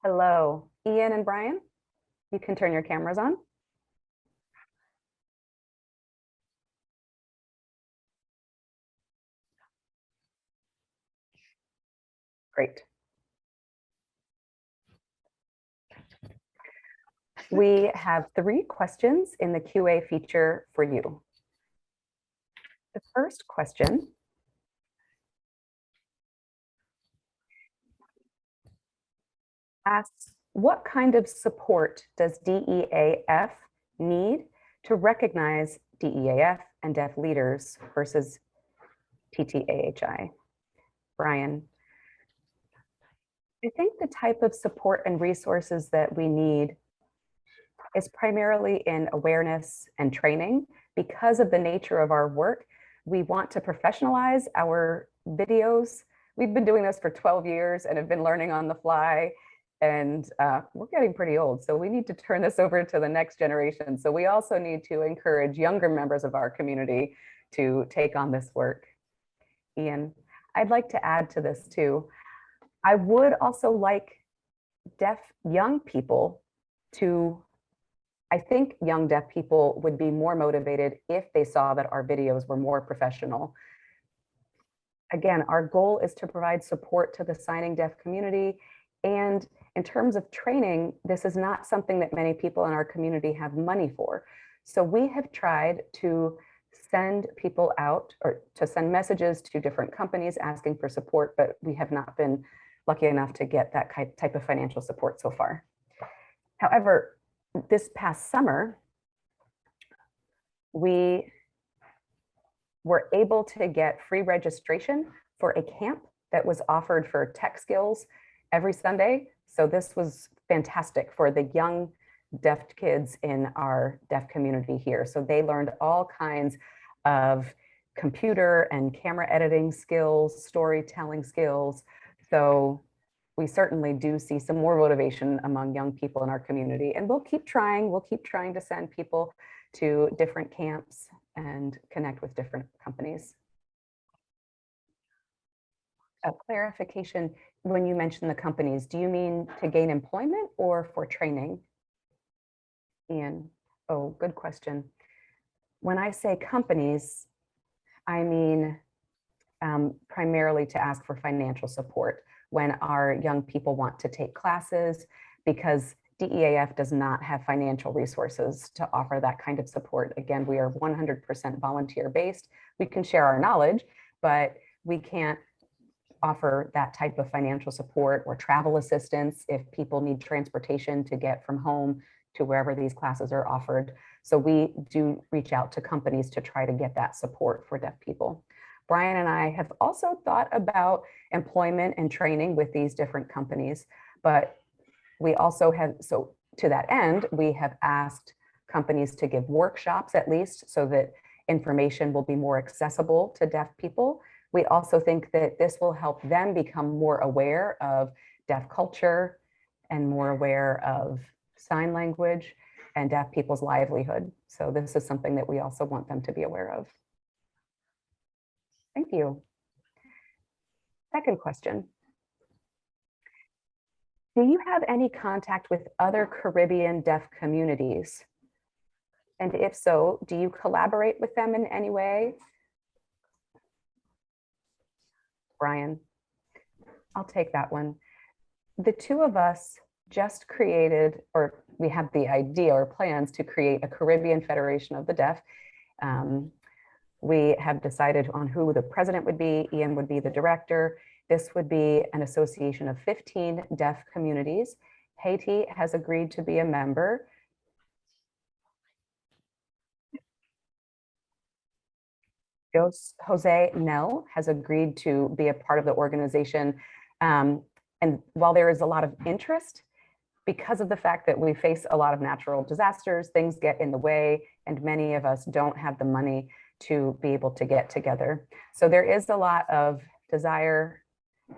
Speaker 2: Hello, Ian and Brian, you can turn your cameras on. Great. We have 3 questions in the QA feature for you. The first question asks, what kind of support does DEAF need to recognize DEAF and deaf leaders versus TTAHI? Brian, I think the type of support and resources that we need is primarily in awareness and training. Because of the nature of our work, we want to professionalize our videos. We've been doing this for 12 years and have been learning on the fly, and we're getting pretty old. So we need to turn this over to the next generation. So we also need to encourage younger members of our community to take on this work. Ian, I'd like to add to this too. I would also like deaf young people to, I think young deaf people would be more motivated if they saw that our videos were more professional. again, our goal is to provide support to the signing deaf community. And in terms of training, this is not something that many people in our community have money for. So we have tried to send people out or to send messages to different companies asking for support, but we have not been lucky enough to get that type of financial support so far. However, this past summer, we were able to get free registration for a camp that was offered for tech skills every Sunday. So this was fantastic for the young deaf kids in our deaf community here. So they learned all kinds of computer and camera editing skills, storytelling skills. So we certainly do see some more motivation among young people in our community, and we'll keep trying to send people to different camps and connect with different companies. A clarification, when you mention the companies, do you mean to gain employment or for training? Ian, oh, good question. When I say companies, I mean primarily to ask for financial support when our young people want to take classes, because DEAF does not have financial resources to offer that kind of support. Again, we are 100% volunteer based. We can share our knowledge, but we can't offer that type of financial support or travel assistance if people need transportation to get from home to wherever these classes are offered. So we do reach out to companies to try to get that support for deaf people. Brian and I have also thought about employment and training with these different companies, but we also have, so to that end, we have asked companies to give workshops at least so that information will be more accessible to deaf people. We also think that this will help them become more aware of deaf culture and more aware of sign language and deaf people's livelihood. So this is something that we also want them to be aware of. Thank you. Second question. Do you have any contact with other Caribbean deaf communities? And if so, do you collaborate with them in any way? Brian, I'll take that one. The two of us just created, or we have the idea or plans to create a Caribbean Federation of the Deaf. We have decided on who the president would be. Ian would be the director. This would be an association of 15 deaf communities. Haiti has agreed to be a member. Jose Nell has agreed to be a part of the organization. And while there is a lot of interest, because of the fact that we face a lot of natural disasters, things get in the way, and many of us don't have the money to be able to get together. So there is a lot of desire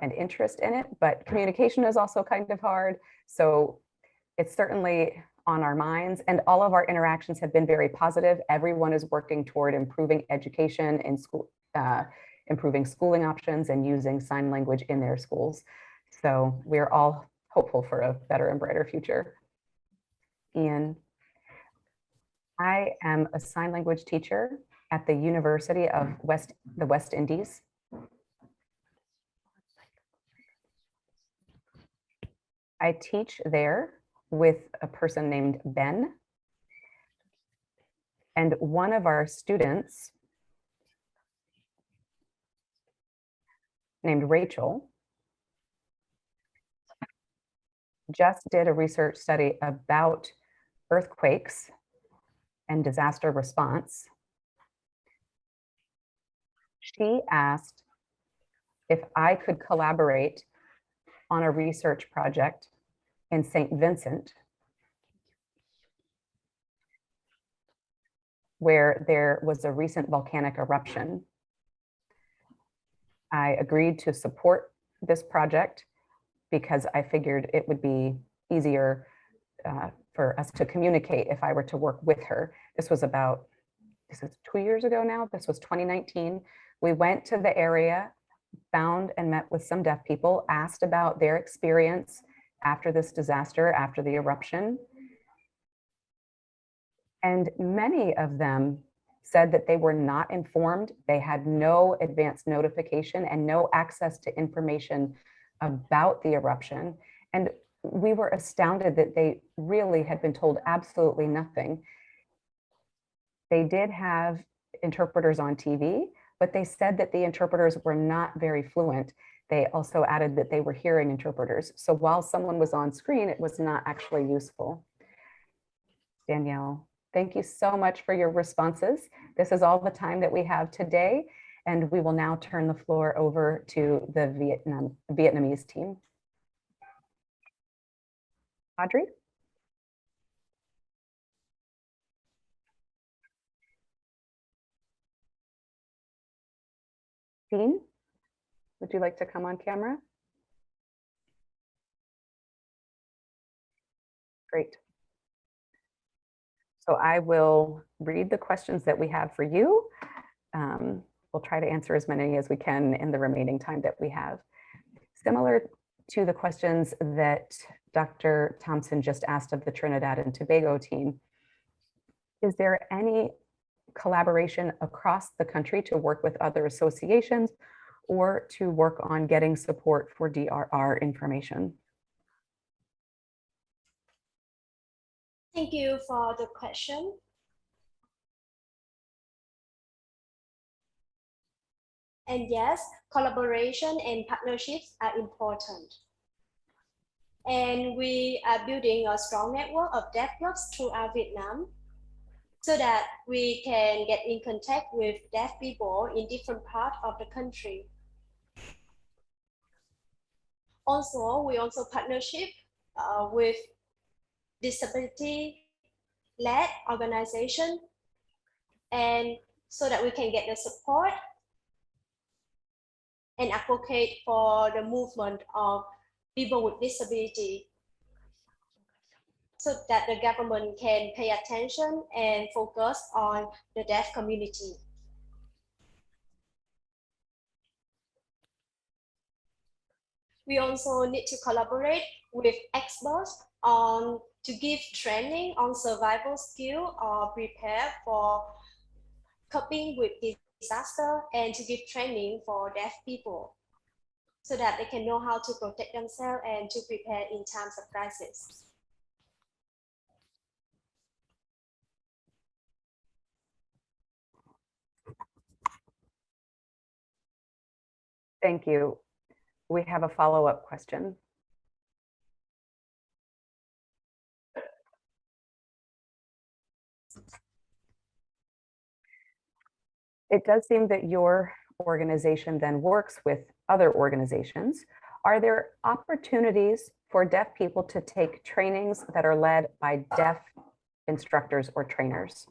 Speaker 2: and interest in it, but communication is also kind of hard. So it's certainly on our minds, and all of our interactions have been very positive. Everyone is working toward improving education in school, improving schooling options and using sign language in their schools. So we're all hopeful for a better and brighter future. Ian, I am a sign language teacher at the University of the West Indies. I teach there with a person named Ben. And one of our students named Rachel just did a research study about earthquakes and disaster response. She asked if I could collaborate on a research project in St. Vincent, where there was a recent volcanic eruption. I agreed to support this project because I figured it would be easier for us to communicate if I were to work with her. This is 2 years ago now. This was 2019. We went to the area, found and met with some deaf people, asked about their experience after this disaster, after the eruption. And many of them said that they were not informed. They had no advance notification and no access to information about the eruption. And we were astounded that they really had been told absolutely nothing. They did have interpreters on TV, but they said that the interpreters were not very fluent. They also added that they were hearing interpreters. So while someone was on screen, it was not actually useful. Danielle, thank you so much for your responses. This is all the time that we have today, and we will now turn the floor over to the Vietnamese team. Audrey? Dean, would you like to come on camera? Great. So I will read the questions that we have for you. We'll try to answer as many as we can in the remaining time that we have. Similar to the questions that Dr. Thompson just asked of the Trinidad and Tobago team, is there any collaboration across the country to work with other associations or to work on getting support for DRR information?
Speaker 8: Thank you for the question. And yes, collaboration and partnerships are important. And we are building a strong network of deaf clubs throughout Vietnam so that we can get in contact with deaf people in different parts of the country. Also, we also partnership with disability-led organization, and so that we can get the support and advocate for the movement of people with disability, so that the government can pay attention and focus on the deaf community. We also need to collaborate with experts to give training on survival skill or prepare for coping with disaster, and to give training for deaf people so that they can know how to protect themselves and to prepare in times of crisis.
Speaker 2: Thank you. We have a follow-up question. It does seem that your organization then works with other organizations. Are there opportunities for deaf people to take trainings that are led by deaf instructors or trainers?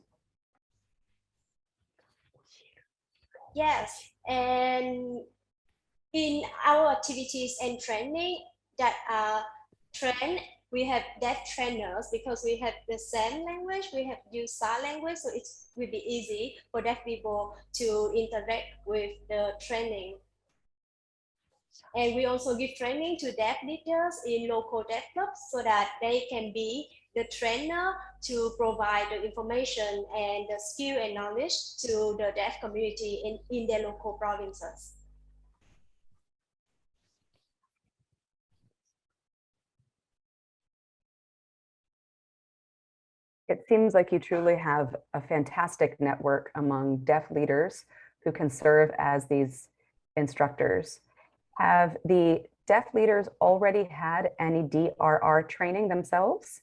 Speaker 8: Yes, and in our activities and training that are trained, we have deaf trainers because we have the same language, we have used sign language, so it will be easy for deaf people to interact with the training. And we also give training to deaf leaders in local deaf clubs so that they can be the trainer to provide the information and the skill and knowledge to the deaf community in their local provinces.
Speaker 2: It seems like you truly have a fantastic network among deaf leaders who can serve as these instructors. Have the deaf leaders already had any DRR training themselves?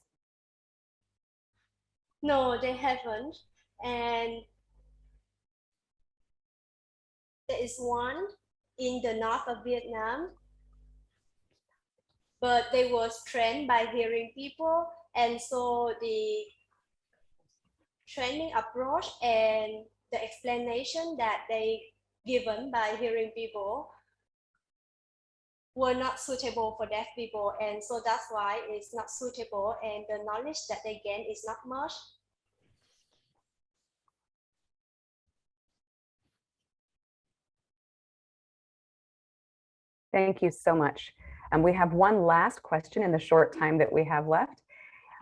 Speaker 8: No, they haven't. And there is one in the north of Vietnam, but they was trained by hearing people, and so the training approach and the explanation that they given by hearing people were not suitable for deaf people, and so that's why it's not suitable, and the knowledge that they gain is not much.
Speaker 2: Thank you so much. And we have one last question in the short time that we have left.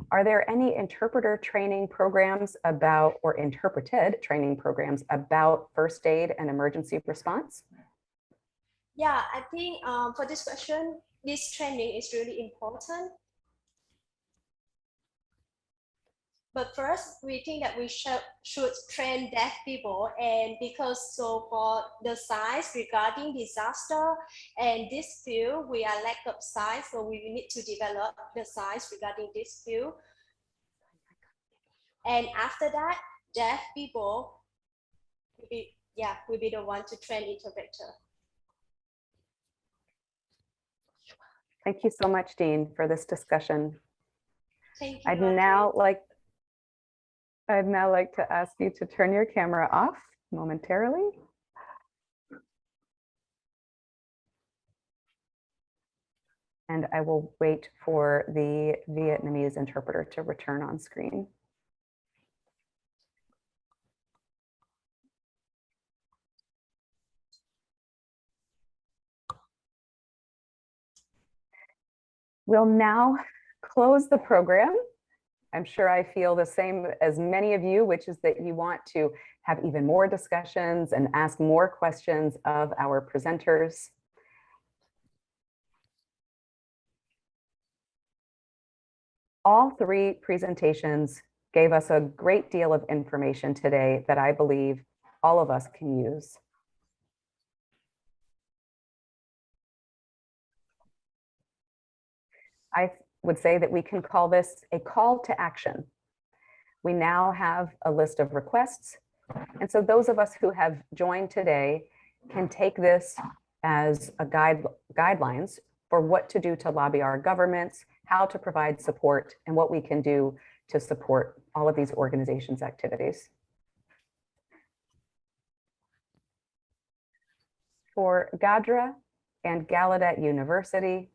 Speaker 2: Are there any interpreter training programs about, or interpreted training programs about first aid and emergency response?
Speaker 8: Yeah, I think for this question, this training is really important. But first, we think that we should train deaf people, and because so for the science regarding disaster and this field, we are lack of science, so we need to develop the science regarding this field. And after that, deaf people will be the one to train interpreter.
Speaker 2: Thank you so much, Dean, for this discussion.
Speaker 8: Thank you.
Speaker 2: I'd
Speaker 8: Audrey.
Speaker 2: now like to ask you to turn your camera off momentarily. And I will wait for the Vietnamese interpreter to return on screen. We'll now close the program. I'm sure I feel the same as many of you, which is that you want to have even more discussions and ask more questions of our presenters. All three presentations gave us a great deal of information today that I believe all of us can use. I would say that we can call this a call to action. We now have a list of requests. And so those of us who have joined today can take this as a guidelines for what to do to lobby our governments, how to provide support, and what we can do to support all of these organizations' activities. For GADRA and Gallaudet University,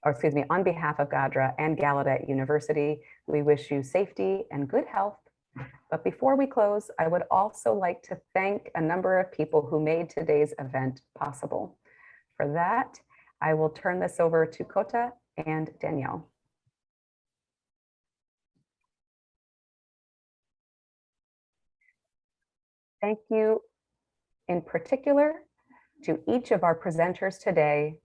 Speaker 2: or excuse me, on behalf of GADRA and Gallaudet University, we wish you safety and good health. But before we close, I would also like to thank a number of people who made today's event possible. For that, I will turn this over to Kota and Danielle. Thank you in particular to each of our presenters today.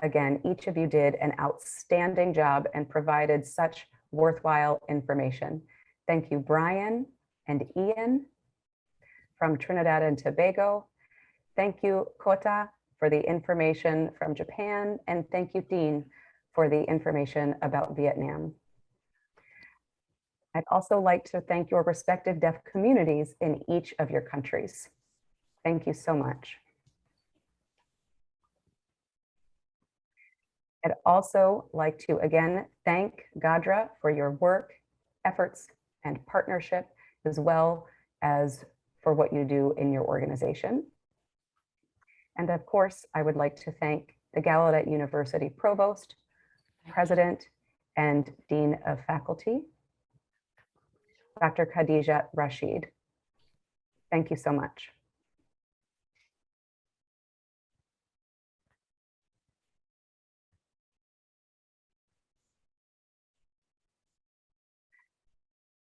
Speaker 2: Again, each of you did an outstanding job and provided such worthwhile information. Thank you, Brian and Ian from Trinidad and Tobago. Thank you, Kota, for the information from Japan. And thank you, Dean, for the information about Vietnam. I'd also like to thank your respective deaf communities in each of your countries. Thank you so much. I'd also like to again thank GADRA for your work, efforts, and partnership, as well as for what you do in your organization. And of course, I would like to thank the Gallaudet University Provost, President, and Dean of Faculty, Dr. Khadija Rashid. Thank you so much.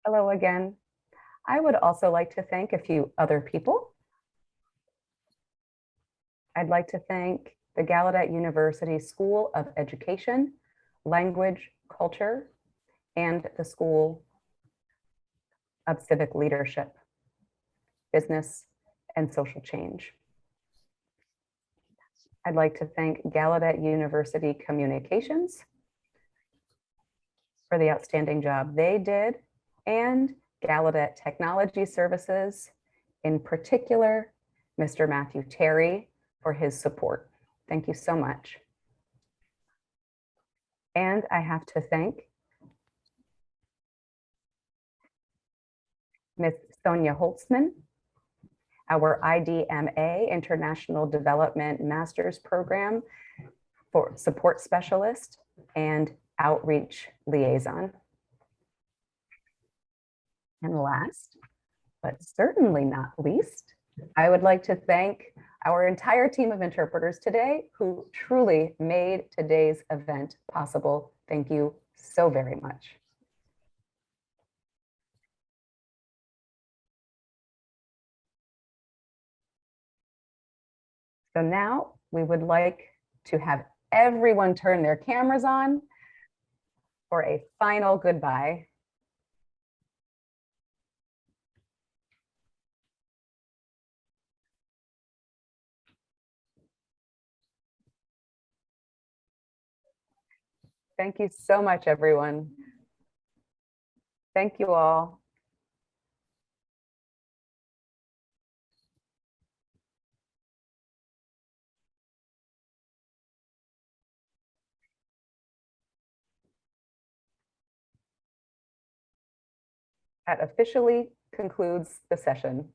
Speaker 2: Hello again. I would also like to thank a few other people. I'd like to thank the Gallaudet University School of Education, Language, Culture, and the School of Civic Leadership, Business, and Social Change. I'd like to thank Gallaudet University Communications for the outstanding job they did, and Gallaudet Technology Services, in particular, Mr. Matthew Terry, for his support. Thank you so much. And I have to thank Ms. Sonia Holtzman, our IDMA, International Development Master's Program for Support Specialist and Outreach Liaison. And last, but certainly not least, I would like to thank our entire team of interpreters today who truly made today's event possible. Thank you so very much. So now we would like to have everyone turn their cameras on for a final goodbye. Thank you so much, everyone. Thank you all. That officially concludes the session.